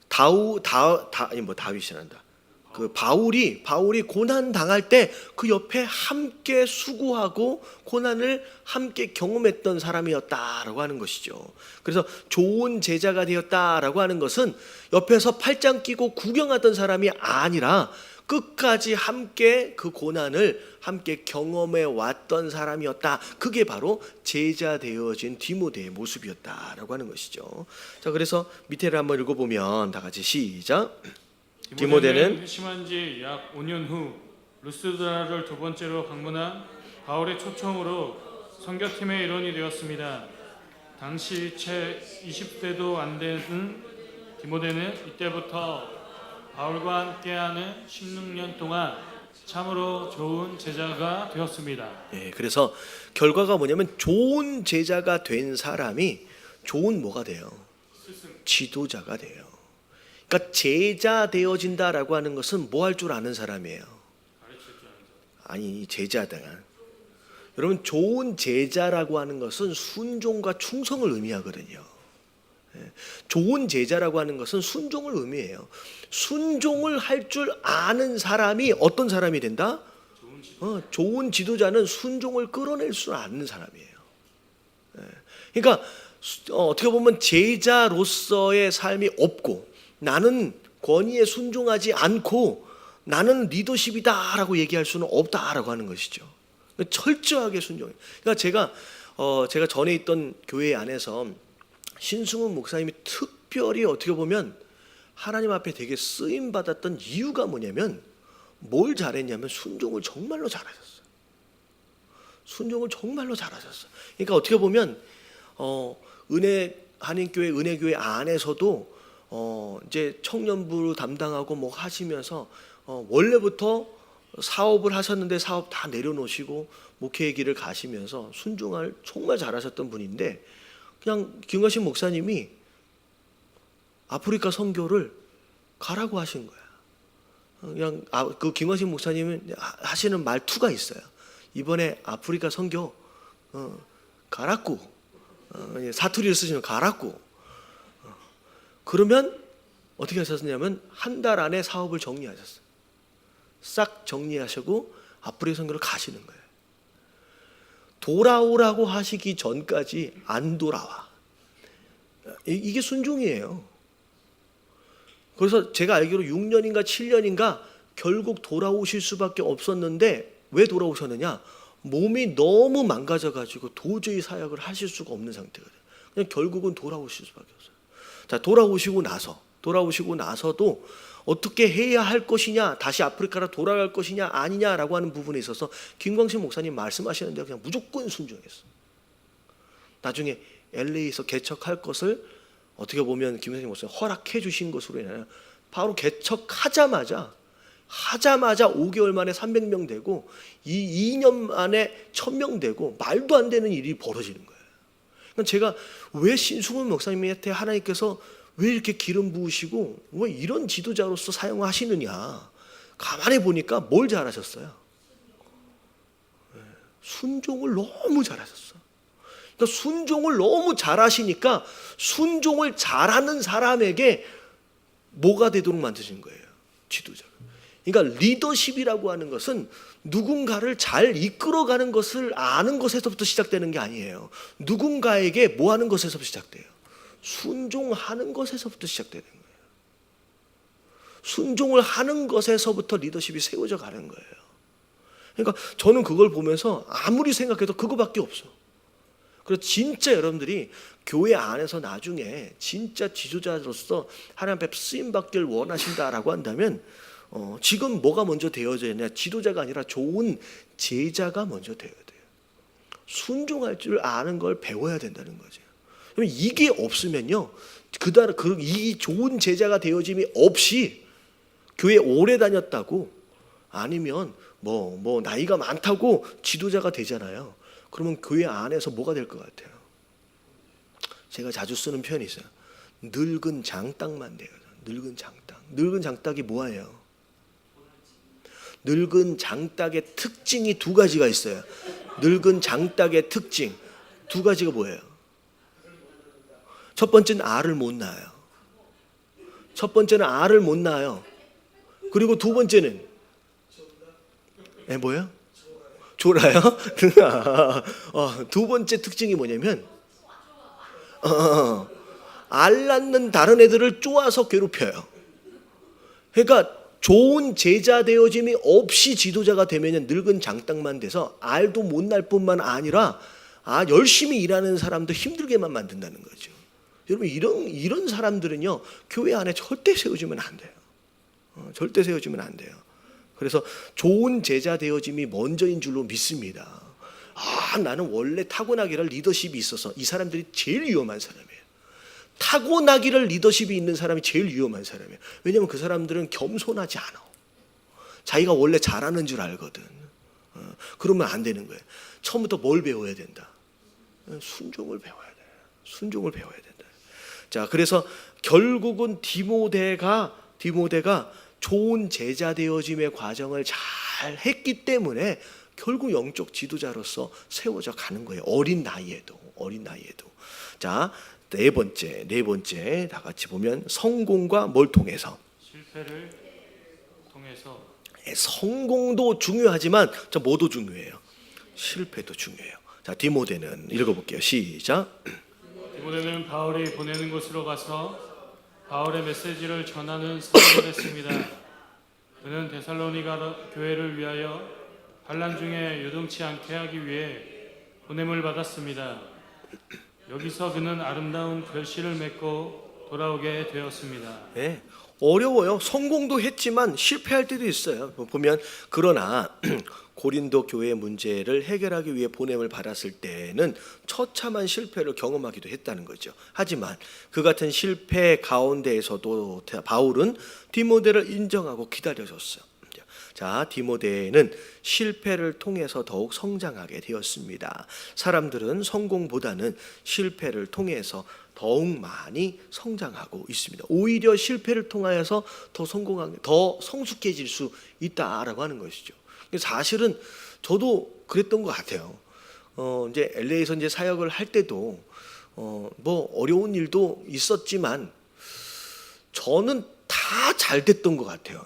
다윗이란다. 그 바울이 고난 당할 때 그 옆에 함께 수고하고 고난을 함께 경험했던 사람이었다라고 하는 것이죠. 그래서 좋은 제자가 되었다라고 하는 것은 옆에서 팔짱 끼고 구경하던 사람이 아니라 끝까지 함께 그 고난을 함께 경험해 왔던 사람이었다. 그게 바로 제자 되어진 디모데의 모습이었다라고 하는 것이죠. 자, 그래서 밑에를 한번 읽어보면 다 같이 시작. 디모데는 회심한 지 약 5년 후 루스드라를 두 번째로 방문한 바울의 초청으로 선교팀의 일원이 되었습니다. 당시 채 20대도 안 되는 디모데는 이때부터 바울과 함께하는 16년 동안 참으로 좋은 제자가 되었습니다. 예, 그래서 결과가 뭐냐면 좋은 제자가 된 사람이 좋은 뭐가 돼요? 지도자가 돼요. 그러니까 제자 되어진다라고 하는 것은 뭐 할 줄 아는 사람이에요? 아니, 제자다. 여러분, 좋은 제자라고 하는 것은 순종과 충성을 의미하거든요. 좋은 제자라고 하는 것은 순종을 의미해요. 순종을 할 줄 아는 사람이 어떤 사람이 된다? 좋은 지도자는 순종을 끌어낼 줄 아는 사람이에요. 그러니까 어떻게 보면 제자로서의 삶이 없고 나는 권위에 순종하지 않고 나는 리더십이다라고 얘기할 수는 없다라고 하는 것이죠. 철저하게 순종해요. 그러니까 제가 전에 있던 교회 안에서 신승훈 목사님이 특별히 어떻게 보면 하나님 앞에 되게 쓰임 받았던 이유가 뭐냐면 뭘 잘했냐면 순종을 정말로 잘하셨어요. 순종을 정말로 잘하셨어요. 그러니까 어떻게 보면 한인교회 은혜교회 안에서도 이제 청년부 담당하고 뭐 하시면서 원래부터 사업을 하셨는데 사업 다 내려놓으시고 목회의 길을 가시면서 순종을 정말 잘하셨던 분인데 그냥 김관식 목사님이 아프리카 선교를 가라고 하신 거야. 그냥 그 김관식 목사님은 하시는 말투가 있어요. 이번에 아프리카 선교 가라고 사투리를 쓰시면 가라고. 그러면 어떻게 하셨냐면 한 달 안에 사업을 정리하셨어요. 싹 정리하시고 아프리카 선교를 가시는 거예요. 돌아오라고 하시기 전까지 안 돌아와. 이게 순종이에요. 그래서 제가 알기로 6년인가 7년인가 결국 돌아오실 수밖에 없었는데 왜 돌아오셨느냐? 몸이 너무 망가져가지고 도저히 사역을 하실 수가 없는 상태거든요. 그냥 결국은 돌아오실 수밖에 없어요. 자, 돌아오시고 나서도 어떻게 해야 할 것이냐, 다시 아프리카로 돌아갈 것이냐 아니냐라고 하는 부분에 있어서 김광식 목사님 말씀하시는데 그냥 무조건 순종했어. 나중에 LA에서 개척할 것을 어떻게 보면 김광식 목사님 허락해 주신 것으로 인하여 바로 개척하자마자 5개월 만에 300명 되고 2년 만에 1000명 되고 말도 안 되는 일이 벌어지는 거예요. 그러니까 제가 왜 신승훈 목사님한테 하나님께서 왜 이렇게 기름 부으시고 왜 이런 지도자로서 사용하시느냐, 가만히 보니까 뭘 잘하셨어요? 순종을 너무 잘하셨어. 그러니까 순종을 너무 잘하시니까 순종을 잘하는 사람에게 뭐가 되도록 만드신 거예요? 지도자가. 그러니까 리더십이라고 하는 것은 누군가를 잘 이끌어가는 것을 아는 것에서부터 시작되는 게 아니에요. 누군가에게 뭐 하는 것에서부터 시작돼요? 순종하는 것에서부터 시작되는 거예요. 순종을 하는 것에서부터 리더십이 세워져 가는 거예요. 그러니까 저는 그걸 보면서 아무리 생각해도 그거밖에 없어. 그래서 진짜 여러분들이 교회 안에서 나중에 진짜 지도자로서 하나님 앞에 쓰임받기를 원하신다라고 한다면 지금 뭐가 먼저 되어져야 되냐? 지도자가 아니라 좋은 제자가 먼저 되어야 돼요. 순종할 줄 아는 걸 배워야 된다는 거죠. 그럼 이게 없으면요, 이 좋은 제자가 되어짐이 없이 교회 오래 다녔다고, 아니면 뭐 나이가 많다고 지도자가 되잖아요. 그러면 교회 안에서 뭐가 될 것 같아요? 제가 자주 쓰는 표현이 있어요. 늙은 장딱만 돼요. 늙은 장딱. 늙은 장딱이 뭐예요? 늙은 장딱의 특징이 두 가지가 있어요. 늙은 장딱의 특징 두 가지가 뭐예요? 첫 번째는 알을 못 낳아요. 첫 번째는 알을 못 낳아요. 그리고 두 번째는 뭐예요? 졸아요? 두 번째 특징이 뭐냐면 알 낳는 다른 애들을 쪼아서 괴롭혀요. 그러니까 좋은 제자 되어짐이 없이 지도자가 되면 늙은 장딱만 돼서 알도 못 낳을 뿐만 아니라 열심히 일하는 사람도 힘들게만 만든다는 거죠. 여러분, 이런 사람들은요, 교회 안에 절대 세워지면 안 돼요. 절대 세워지면 안 돼요. 그래서 좋은 제자 되어짐이 먼저인 줄로 믿습니다. 나는 원래 타고나기를 리더십이 있어서, 이 사람들이 제일 위험한 사람이에요. 타고나기를 리더십이 있는 사람이 제일 위험한 사람이에요. 왜냐하면 그 사람들은 겸손하지 않아. 자기가 원래 잘하는 줄 알거든. 그러면 안 되는 거예요. 처음부터 뭘 배워야 된다? 순종을 배워야 돼요. 순종을 배워야 된다. 자, 그래서 결국은 디모데가 좋은 제자 되어짐의 과정을 잘 했기 때문에 결국 영적 지도자로서 세워져 가는 거예요. 어린 나이에도. 자, 네 번째 다 같이 보면 성공과 뭘 통해서? 실패를 통해서. 성공도 중요하지만 뭐도 중요해요? 실패도 중요해요. 자, 디모데는 읽어볼게요. 시작. 디모데는 바울이 보내는 곳으로 가서 바울의 메시지를 전하는 사도가 됐습니다. 그는 데살로니가 교회를 위하여 환난 중에 요동치 않게 하기 위해 보냄을 받았습니다. 여기서 그는 아름다운 결실을 맺고 돌아오게 되었습니다. 네, 어려워요. 성공도 했지만 실패할 때도 있어요. 보면 그러나 고린도 교회의 문제를 해결하기 위해 보냄을 받았을 때는 처참한 실패를 경험하기도 했다는 거죠. 하지만 그 같은 실패 가운데에서도 바울은 디모데를 인정하고 기다려줬어요. 자, 디모데는 실패를 통해서 더욱 성장하게 되었습니다. 사람들은 성공보다는 실패를 통해서 더욱 많이 성장하고 있습니다. 오히려 실패를 통하여서 더 성공하게, 더 성숙해질 수 있다라고 하는 것이죠. 사실은 저도 그랬던 것 같아요. 이제 LA에서 이제 사역을 할 때도 뭐 어려운 일도 있었지만 저는 다 잘 됐던 것 같아요.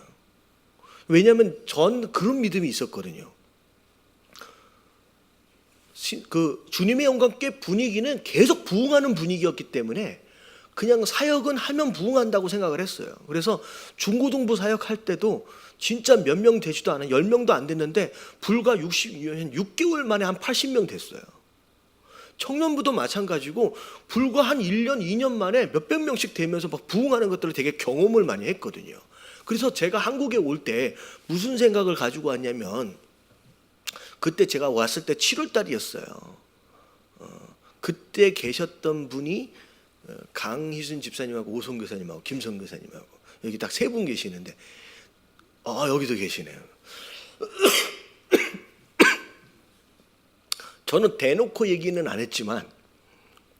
왜냐하면 전 그런 믿음이 있었거든요. 그 주님의 영광께 분위기는 계속 부흥하는 분위기였기 때문에 그냥 사역은 하면 부흥한다고 생각을 했어요. 그래서 중고등부 사역할 때도 진짜 몇 명 되지도 않아요. 10명도 안 됐는데 불과 6개월 만에 한 80명 됐어요. 청년부도 마찬가지고 불과 한 1년, 2년 만에 몇백 명씩 되면서 막 부흥하는 것들을 되게 경험을 많이 했거든요. 그래서 제가 한국에 올 때 무슨 생각을 가지고 왔냐면, 그때 제가 왔을 때 7월 달이었어요. 그때 계셨던 분이 강희순 집사님하고 오송 교사님하고 김성 교사님하고 여기 딱 세 분 계시는데 여기도 계시네요. 저는 대놓고 얘기는 안 했지만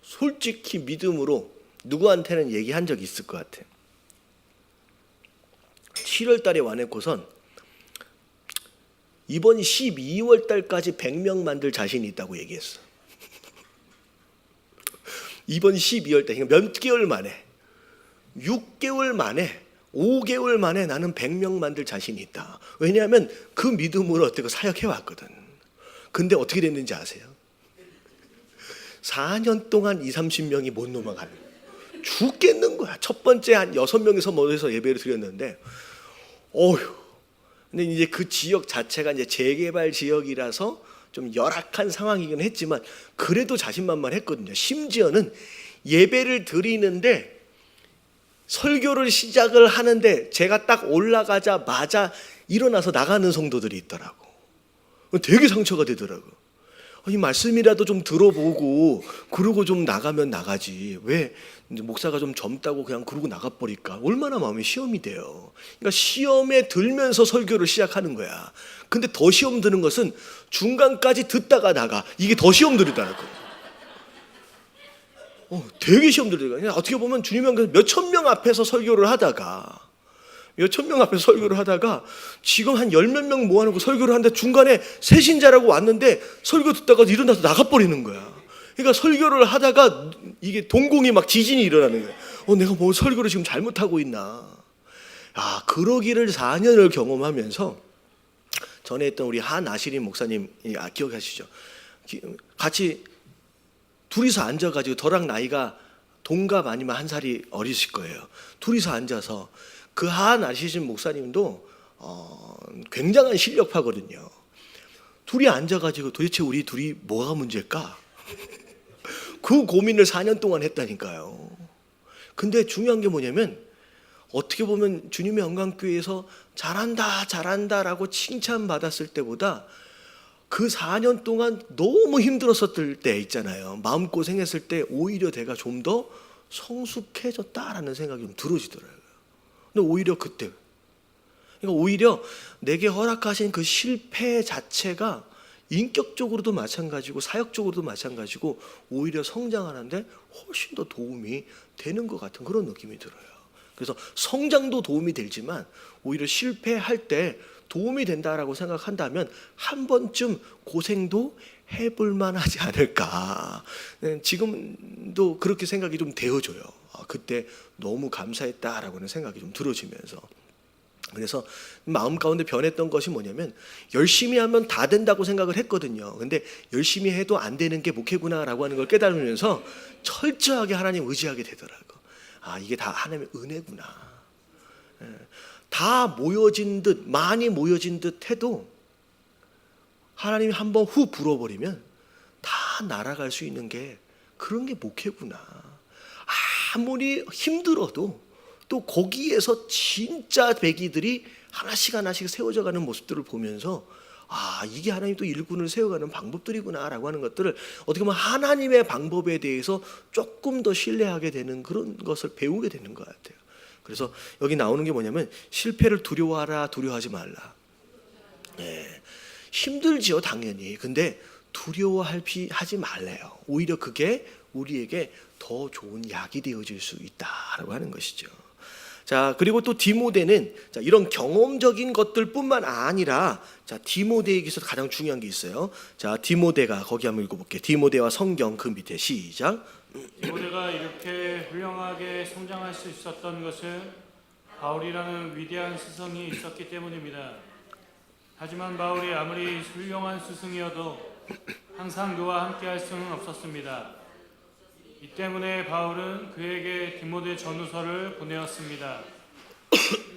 솔직히 믿음으로 누구한테는 얘기한 적이 있을 것 같아요. 7월 달에 와놓고선 이번 12월 달까지 100명 만들 자신이 있다고 얘기했어. 이번 12월 달, 몇 개월 만에, 6개월 만에, 5개월 만에 나는 100명 만들 자신이 있다. 왜냐하면 그 믿음으로 어떻게 사역해왔거든. 근데 어떻게 됐는지 아세요? 4년 동안 20-30명이 못 넘어가는 거야. 죽겠는 거야. 첫 번째 한 6명에서 모여서 예배를 드렸는데, 근데 이제 그 지역 자체가 이제 재개발 지역이라서 좀 열악한 상황이긴 했지만 그래도 자신만만했거든요. 심지어는 예배를 드리는데 설교를 시작을 하는데 제가 딱 올라가자마자 일어나서 나가는 성도들이 있더라고. 되게 상처가 되더라고. 이 말씀이라도 좀 들어보고 그러고 좀 나가면 나가지. 왜 이제 목사가 좀 젊다고 그냥 그러고 나가버릴까? 얼마나 마음이 시험이 돼요. 그러니까 시험에 들면서 설교를 시작하는 거야. 근데 더 시험 드는 것은 중간까지 듣다가 나가. 이게 더 시험 들다는 거예요. 되게 시험 들어요. 어떻게 보면 주님은 몇천 명 앞에서 설교를 하다가 지금 한 열 몇 명 모아놓고 설교를 하는데 중간에 새신자라고 왔는데 설교 듣다가 일어나서 나가버리는 거야. 그러니까 설교를 하다가 이게 동공이 막 지진이 일어나는 거야. 내가 뭐 설교를 지금 잘못하고 있나. 그러기를 4년을 경험하면서 전에 했던 우리 한아시린 목사님 기억하시죠? 같이 둘이서 앉아가지고 저랑 나이가 동갑 아니면 한 살이 어리실 거예요. 둘이서 앉아서 그 한아시린 목사님도 굉장한 실력파거든요. 둘이 앉아가지고 도대체 우리 둘이 뭐가 문제일까? 그 고민을 4년 동안 했다니까요. 근데 중요한 게 뭐냐면 어떻게 보면 주님의 영광교회에서 잘한다라고 칭찬받았을 때보다 그 4년 동안 너무 힘들었을 때 있잖아요. 마음고생했을 때 오히려 내가 좀 더 성숙해졌다라는 생각이 좀 들어지더라고요. 근데 오히려 그때, 그러니까 오히려 내게 허락하신 그 실패 자체가 인격적으로도 마찬가지고 사역적으로도 마찬가지고 오히려 성장하는데 훨씬 더 도움이 되는 것 같은 그런 느낌이 들어요. 그래서 성장도 도움이 되지만 오히려 실패할 때 도움이 된다라고 생각한다면 한 번쯤 고생도 해볼 만하지 않을까. 지금도 그렇게 생각이 좀 되어져요. 그때 너무 감사했다라고는 생각이 좀 들어지면서. 그래서 마음 가운데 변했던 것이 뭐냐면 열심히 하면 다 된다고 생각을 했거든요. 근데 열심히 해도 안 되는 게 목회구나라고 하는 걸 깨달으면서 철저하게 하나님 의지하게 되더라고. 이게 다 하나님의 은혜구나. 다 모여진 듯, 많이 모여진 듯 해도 하나님이 한번 후 불어버리면 다 날아갈 수 있는 게 그런 게 목회구나. 아무리 힘들어도 또 거기에서 진짜 배기들이 하나씩 세워져 가는 모습들을 보면서 이게 하나님 또 일꾼을 세워가는 방법들이구나라고 하는 것들을 어떻게 보면 하나님의 방법에 대해서 조금 더 신뢰하게 되는 그런 것을 배우게 되는 것 같아요. 그래서 여기 나오는 게 뭐냐면 실패를 두려워하라, 두려워하지 말라. 힘들지요, 당연히. 근데 두려워하지 말래요. 오히려 그게 우리에게 더 좋은 약이 되어질 수 있다라고 하는 것이죠. 자, 그리고 또 디모데는 이런 경험적인 것들뿐만 아니라 디모데에게서 가장 중요한 게 있어요. 자, 디모데가 거기 한번 읽어볼게요. 디모데와 성경 그 밑에 시작. 디모데가 이렇게 훌륭하게 성장할 수 있었던 것은 바울이라는 위대한 스승이 있었기 때문입니다. 하지만 바울이 아무리 훌륭한 스승이어도 항상 그와 함께할 수는 없었습니다. 이 때문에 바울은 그에게 디모데 전후서를 보내었습니다.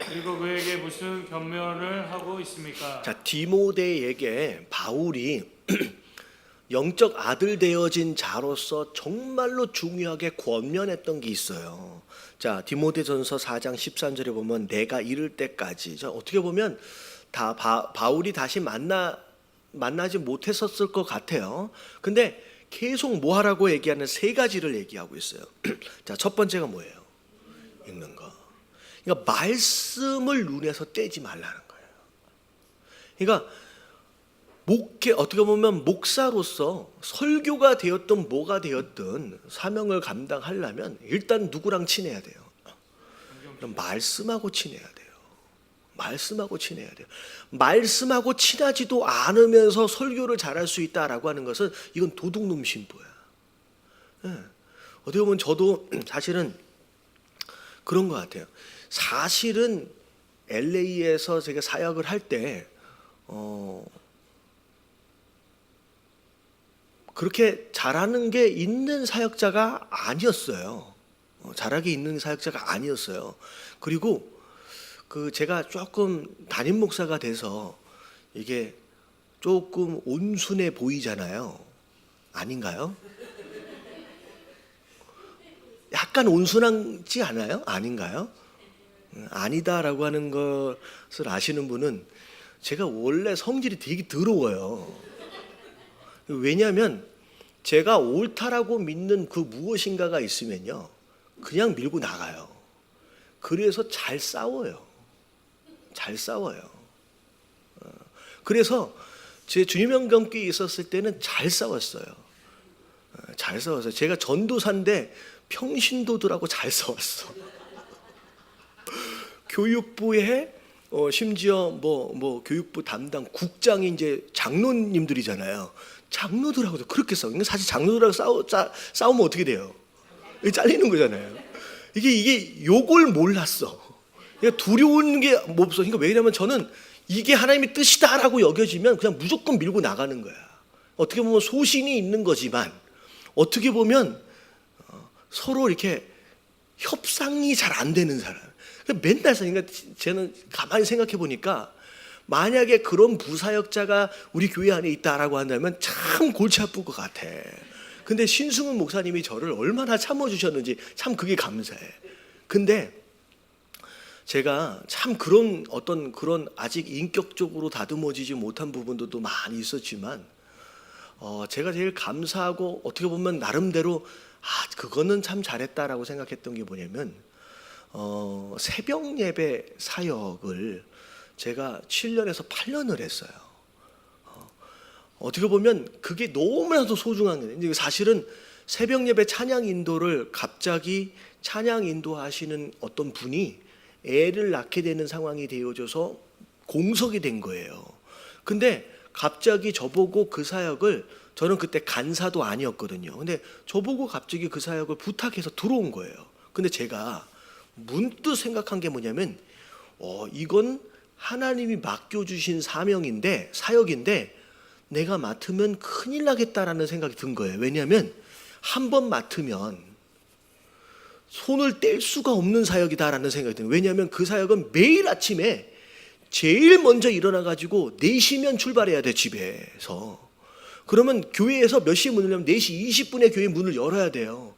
그리고 그에게 무슨 권면을 하고 있습니까? 자, 디모데에게 바울이 영적 아들 되어진 자로서 정말로 중요하게 권면했던 게 있어요. 자, 디모데전서 4장 13절에 보면 내가 이를 때까지. 자, 어떻게 보면 다 바울이 다시 만나지 못했었을 것 같아요. 근데 계속 뭐 하라고 얘기하는 세 가지를 얘기하고 있어요. 자, 첫 번째가 뭐예요? 읽는 거. 그러니까 말씀을 눈에서 떼지 말라는 거예요. 그러니까 어떻게 보면 목사로서 설교가 되었든 뭐가 되었든 사명을 감당하려면 일단 누구랑 친해야 돼요? 말씀하고 친해야 돼요. 말씀하고 친하지도 않으면서 설교를 잘할 수 있다라고 하는 것은 이건 도둑놈 신부야. 어떻게 보면 저도 사실은 그런 것 같아요. 사실은 LA에서 제가 사역을 할 때 그렇게 잘하는 게 있는 사역자가 아니었어요. 잘하게 있는 사역자가 아니었어요. 그리고 제가 조금 담임 목사가 돼서 이게 조금 온순해 보이잖아요. 아닌가요? 약간 온순하지 않아요? 아닌가요? 아니다라고 하는 것을 아시는 분은 제가 원래 성질이 되게 더러워요. 왜냐하면 제가 옳다라고 믿는 그 무엇인가가 있으면요, 그냥 밀고 나가요. 그래서 잘 싸워요. 잘 싸워요. 그래서 제 주님영경교에 있었을 때는 잘 싸웠어요. 잘 싸웠어요. 제가 전도사인데 평신도들하고 잘 싸웠어. 교육부에 심지어 뭐 교육부 담당 국장이 이제 장로님들이잖아요. 장로들하고도 그렇게 싸워. 그러니까 사실 장로들하고 싸우면 어떻게 돼요? 잘리는 거잖아요. 이게 욕을 몰랐어. 그러니까 두려운 게 없어. 그러니까 왜냐면 저는 이게 하나님의 뜻이다라고 여겨지면 그냥 무조건 밀고 나가는 거야. 어떻게 보면 소신이 있는 거지만 어떻게 보면 서로 이렇게 협상이 잘 안 되는 사람. 맨날 그러니까 저는 가만히 생각해 보니까 만약에 그런 부사역자가 우리 교회 안에 있다라고 한다면 참 골치 아플 것 같아. 근데 신승훈 목사님이 저를 얼마나 참아주셨는지 참 그게 감사해. 근데 제가 참 그런 아직 인격적으로 다듬어지지 못한 부분도 많이 있었지만 제가 제일 감사하고 어떻게 보면 나름대로 그거는 참 잘했다라고 생각했던 게 뭐냐면 새벽 예배 사역을 제가 7년에서 8년을 했어요. 어떻게 보면 그게 너무나도 소중한 거예요. 사실은 새벽 예배 찬양 인도를 갑자기 찬양 인도하시는 어떤 분이 애를 낳게 되는 상황이 되어져서 공석이 된 거예요. 근데 갑자기 저보고 그 사역을, 저는 그때 간사도 아니었거든요. 근데 저보고 갑자기 그 사역을 부탁해서 들어온 거예요. 근데 제가 문득 생각한 게 뭐냐면 이건 하나님이 맡겨주신 사역인데 내가 맡으면 큰일 나겠다라는 생각이 든 거예요. 왜냐하면 한 번 맡으면 손을 뗄 수가 없는 사역이다라는 생각이 들어요. 왜냐하면 그 사역은 매일 아침에 제일 먼저 일어나가지고 4시면 출발해야 돼, 집에서. 그러면 교회에서 몇 시에 문을 열면 4시 20분에 교회 문을 열어야 돼요.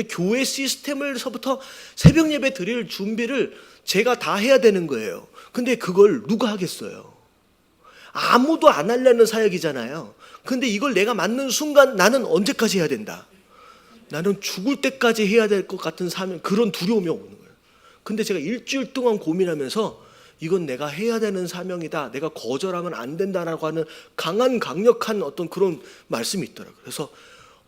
교회 시스템을서부터 새벽 예배 드릴 준비를 제가 다 해야 되는 거예요. 근데 그걸 누가 하겠어요? 아무도 안 하려는 사역이잖아요. 근데 이걸 내가 맡는 순간 나는 언제까지 해야 된다? 나는 죽을 때까지 해야 될 것 같은 사명, 그런 두려움이 오는 거예요. 근데 제가 일주일 동안 고민하면서 이건 내가 해야 되는 사명이다, 내가 거절하면 안 된다라고 하는 강력한 어떤 그런 말씀이 있더라고요. 그래서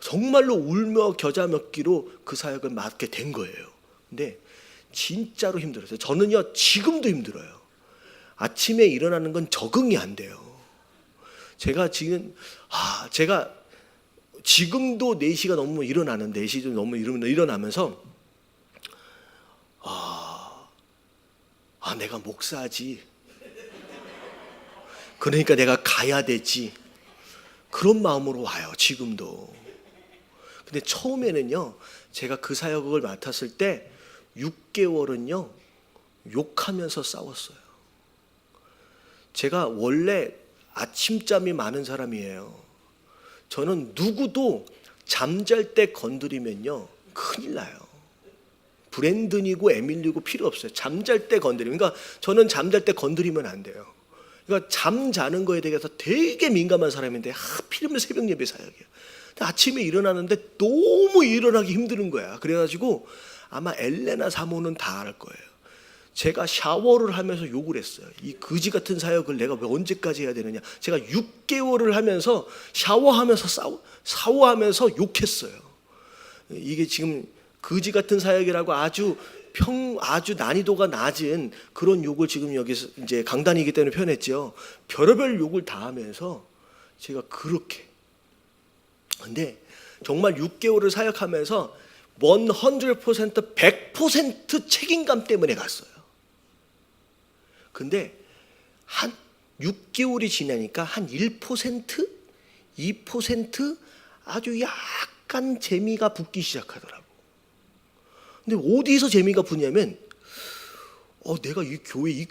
정말로 울며 겨자 먹기로 그 사역을 맡게 된 거예요. 근데 진짜로 힘들었어요. 저는요, 지금도 힘들어요. 아침에 일어나는 건 적응이 안 돼요. 제가 지금도 4시가 넘으면 일어나는, 4시 넘으면 일어나면서 내가 목사지, 그러니까 내가 가야 되지, 그런 마음으로 와요, 지금도. 근데 처음에는요, 제가 그 사역을 맡았을 때 6개월은요 욕하면서 싸웠어요. 제가 원래 아침잠이 많은 사람이에요. 저는 누구도 잠잘 때 건드리면요 큰일 나요. 브랜든이고 에밀리고 필요 없어요. 잠잘 때 건드리면, 그러니까 저는 잠잘 때 건드리면 안 돼요. 그러니까 잠자는 거에 대해서 되게 민감한 사람인데 하필이면 새벽 예배 사역이에요. 아침에 일어나는데 너무 일어나기 힘든 거야. 그래가지고 아마 엘레나 사모는 다 알 거예요. 제가 샤워를 하면서 욕을 했어요. 이 거지 같은 사역을 내가 왜 언제까지 해야 되느냐. 제가 6개월을 하면서 샤워하면서 욕했어요. 이게 지금 거지 같은 사역이라고 아주 난이도가 낮은 그런 욕을 지금 여기서 이제 강단이기 때문에 표현했죠. 별의별 욕을 다 하면서 제가 그렇게. 근데 정말 6개월을 사역하면서 100% 책임감 때문에 갔어요. 근데 한 6개월이 지나니까 한 1%, 2% 아주 약간 재미가 붙기 시작하더라고. 근데 어디서 재미가 붙냐면 내가 이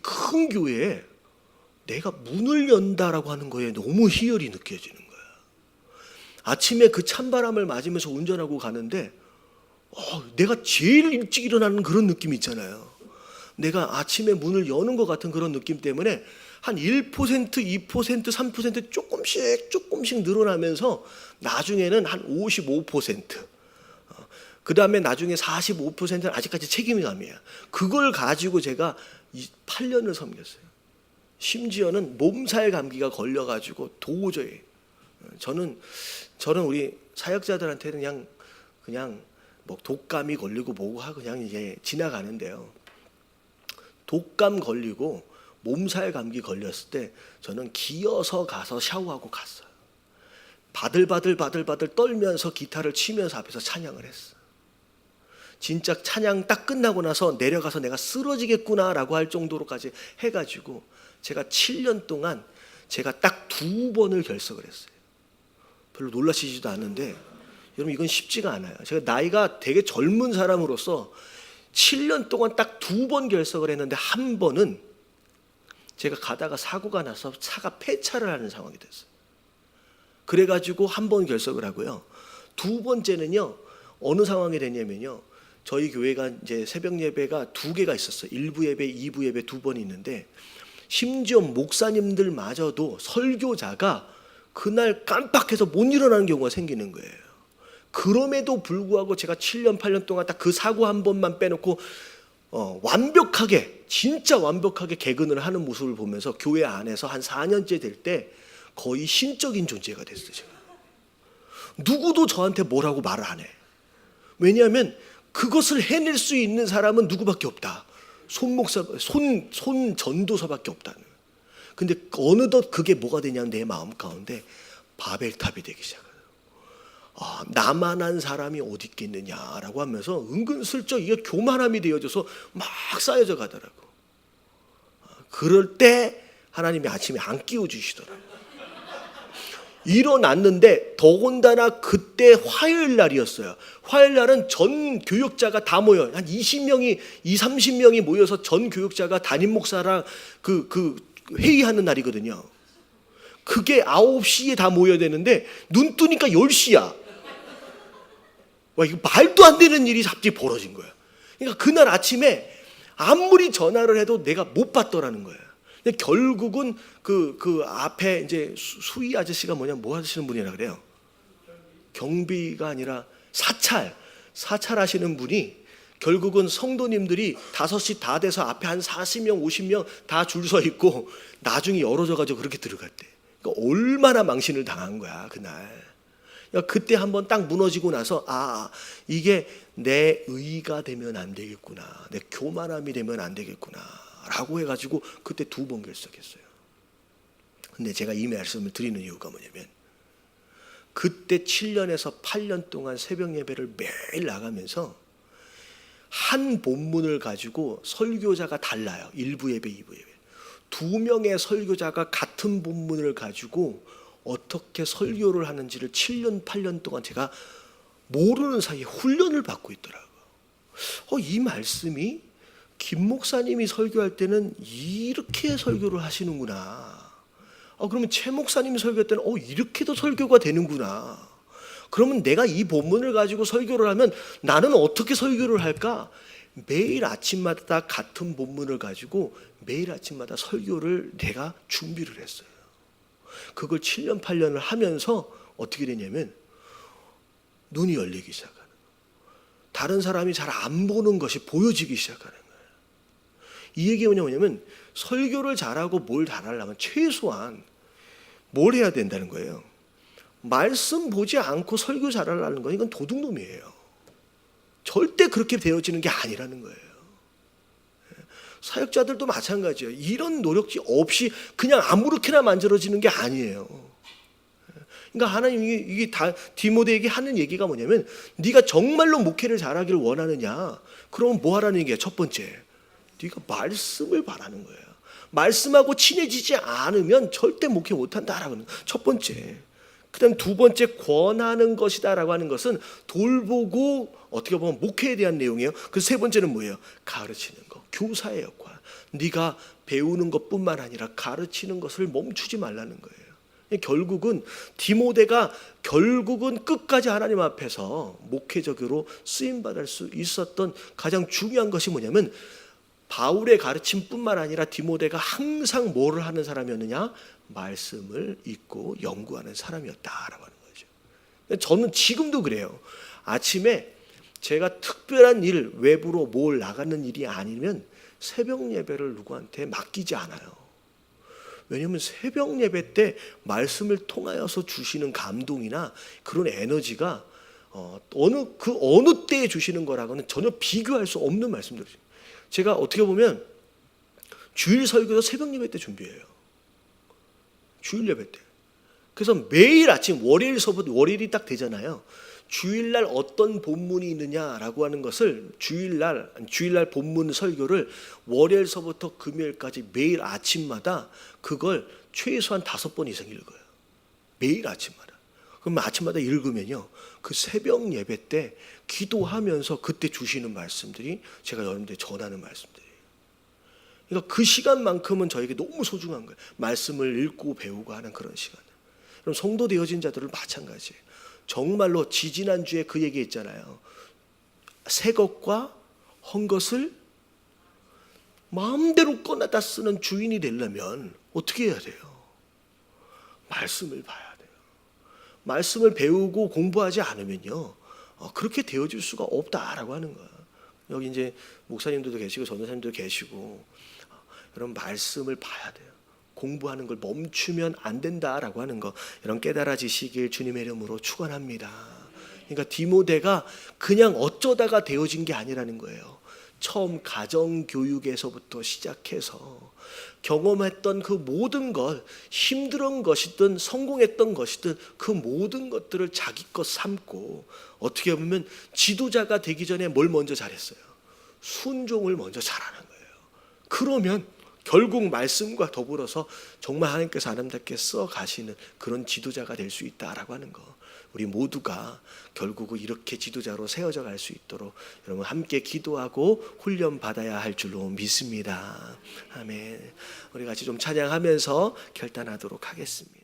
큰 교회에 내가 문을 연다라고 하는 거에 너무 희열이 느껴지는 거야. 아침에 그 찬바람을 맞으면서 운전하고 가는데 내가 제일 일찍 일어나는 그런 느낌 있잖아요. 내가 아침에 문을 여는 것 같은 그런 느낌 때문에 한 1%, 2%, 3% 조금씩 늘어나면서 나중에는 한 55%. 그 다음에 나중에 45%는 아직까지 책임감이에요. 그걸 가지고 제가 8년을 섬겼어요. 심지어는 몸살 감기가 걸려가지고 도저히 저는 우리 사역자들한테는 그냥 뭐 독감이 걸리고 뭐고 하고 그냥 이제 지나가는데요. 독감 걸리고 몸살 감기 걸렸을 때 저는 기어서 가서 샤워하고 갔어요. 바들바들 떨면서 기타를 치면서 앞에서 찬양을 했어요. 진짜 찬양 딱 끝나고 나서 내려가서 내가 쓰러지겠구나라고 할 정도로까지 해가지고 제가 7년 동안 제가 딱 2번을 결석을 했어요. 별로 놀라시지도 않는데 여러분 이건 쉽지가 않아요. 제가 나이가 되게 젊은 사람으로서 7년 동안 딱 2번 결석을 했는데 한 번은 제가 가다가 사고가 나서 차가 폐차를 하는 상황이 됐어요. 그래가지고 한 번 결석을 하고요. 2번째는요 어느 상황이 됐냐면요. 저희 교회가 이제 새벽 예배가 2개가 있었어요. 1부 예배, 2부 예배 2번이 있는데 심지어 목사님들마저도 설교자가 그날 깜빡해서 못 일어나는 경우가 생기는 거예요. 그럼에도 불구하고 제가 7년, 8년 동안 딱 그 사고 한 번만 빼놓고 완벽하게 진짜 완벽하게 개근을 하는 모습을 보면서 교회 안에서 한 4년째 될 때 거의 신적인 존재가 됐어요. 제가. 누구도 저한테 뭐라고 말을 안 해. 왜냐하면 그것을 해낼 수 있는 사람은 누구밖에 없다. 손 전도사밖에 없다는 거예요. 근데 어느덧 그게 뭐가 되냐면 내 마음 가운데 바벨탑이 되기 시작해요. 나만한 사람이 어디 있겠느냐라고 하면서 은근슬쩍 이게 교만함이 되어져서 막 쌓여져 가더라고. 그럴 때 하나님이 아침에 안 끼워주시더라고요. 일어났는데 더군다나 그때 화요일 날이었어요. 화요일 날은 전 교역자가 다 모여 한 20명이 30명이 모여서 전 교역자가 담임 목사랑 그 회의하는 날이거든요. 그게 9시에 다 모여야 되는데 눈 뜨니까 10시야. 와, 이거 말도 안 되는 일이 갑자기 벌어진 거야. 그러니까 그날 아침에 아무리 전화를 해도 내가 못 받더라는 거예요. 근데 결국은 그 앞에 이제 수위 아저씨가 뭐 하시는 분이라 그래요. 경비가 아니라 사찰 하시는 분이 결국은 성도님들이 5시 다 돼서 앞에 한 40명, 50명 다 줄 서 있고 나중에 열어져가지고 그렇게 들어갔대. 그러니까 얼마나 망신을 당한 거야 그날. 그러니까 그때 한번 딱 무너지고 나서 이게 내 의가 되면 안 되겠구나, 내 교만함이 되면 안 되겠구나 라고 해가지고 그때 2번 결석했어요. 근데 제가 이 말씀을 드리는 이유가 뭐냐면 그때 7년에서 8년 동안 새벽 예배를 매일 나가면서 한 본문을 가지고 설교자가 달라요. 1부 예배, 2부 예배. 2명의 설교자가 같은 본문을 가지고 어떻게 설교를 하는지를 7년, 8년 동안 제가 모르는 사이에 훈련을 받고 있더라고요. 이 말씀이 김 목사님이 설교할 때는 이렇게 설교를 하시는구나. 그러면 최 목사님이 설교할 때는 이렇게도 설교가 되는구나. 그러면 내가 이 본문을 가지고 설교를 하면 나는 어떻게 설교를 할까? 매일 아침마다 같은 본문을 가지고 매일 아침마다 설교를 내가 준비를 했어요. 그걸 7년, 8년을 하면서 어떻게 되냐면 눈이 열리기 시작하는 거예요. 다른 사람이 잘 안 보는 것이 보여지기 시작하는 거예요. 이 얘기가 뭐냐면 설교를 잘하고 뭘 잘하려면 최소한 뭘 해야 된다는 거예요. 말씀 보지 않고 설교 잘하려는 건 이건 도둑놈이에요. 절대 그렇게 되어지는 게 아니라는 거예요. 사역자들도 마찬가지예요. 이런 노력이 없이 그냥 아무렇게나 만들어지는 게 아니에요. 그러니까 하나님이 이게 다 디모데에게 하는 얘기가 뭐냐면 네가 정말로 목회를 잘하기를 원하느냐? 그러면 뭐 하라는 얘기야? 첫 번째, 네가 말씀을 바라는 거예요. 말씀하고 친해지지 않으면 절대 목회 못한다라고 하는 첫 번째. 그다음 2번째, 권하는 것이다라고 하는 것은 돌보고 어떻게 보면 목회에 대한 내용이에요. 그 3번째는 뭐예요? 가르치는 거, 교사의 역할. 네가 배우는 것뿐만 아니라 가르치는 것을 멈추지 말라는 거예요. 결국은 디모데가 결국은 끝까지 하나님 앞에서 목회적으로 쓰임 받을 수 있었던 가장 중요한 것이 뭐냐면 바울의 가르침뿐만 아니라 디모데가 항상 뭐를 하는 사람이었느냐? 말씀을 읽고 연구하는 사람이었다라고 하는 거죠. 저는 지금도 그래요. 아침에 제가 특별한 일, 외부로 뭘 나가는 일이 아니면 새벽 예배를 누구한테 맡기지 않아요. 왜냐하면 새벽 예배 때 말씀을 통하여서 주시는 감동이나 그런 에너지가 어느 때에 주시는 거라고는 전혀 비교할 수 없는 말씀들이죠. 제가 어떻게 보면 주일 설교도 새벽 예배 때 준비해요. 주일 예배 때. 그래서 매일 아침 월요일이 딱 되잖아요. 주일날 어떤 본문이 있느냐라고 하는 것을 주일날 본문 설교를 월요일서부터 금요일까지 매일 아침마다 그걸 최소한 5번 이상 읽어요. 매일 아침마다. 그럼 아침마다 읽으면요, 그 새벽 예배 때 기도하면서 그때 주시는 말씀들이 제가 여러분들에게 전하는 말씀들이에요. 그러니까 그 시간만큼은 저에게 너무 소중한 거예요. 말씀을 읽고 배우고 하는 그런 시간. 그럼 성도 되어진 자들은 마찬가지예요. 정말로 지지난주에 그 얘기 했잖아요. 새 것과 헌 것을 마음대로 꺼내다 쓰는 주인이 되려면 어떻게 해야 돼요? 말씀을 봐야 돼요. 말씀을 배우고 공부하지 않으면요, 그렇게 되어질 수가 없다라고 하는 거예요. 여기 이제 목사님들도 계시고 전도사님들도 계시고, 여러분 말씀을 봐야 돼요. 공부하는 걸 멈추면 안 된다라고 하는 거, 이런 깨달아지시길 주님의 이름으로 축원합니다. 그러니까 디모데가 그냥 어쩌다가 되어진 게 아니라는 거예요. 처음 가정교육에서부터 시작해서 경험했던 그 모든 것, 힘든 것이든 성공했던 것이든 그 모든 것들을 자기 것 삼고, 어떻게 보면 지도자가 되기 전에 뭘 먼저 잘했어요? 순종을 먼저 잘하는 거예요. 그러면 결국 말씀과 더불어서 정말 하나님께서 아름답게 써 가시는 그런 지도자가 될 수 있다라고 하는 거, 우리 모두가 결국은 이렇게 지도자로 세워져 갈 수 있도록 여러분 함께 기도하고 훈련 받아야 할 줄로 믿습니다. 아멘. 우리 같이 좀 찬양하면서 결단하도록 하겠습니다.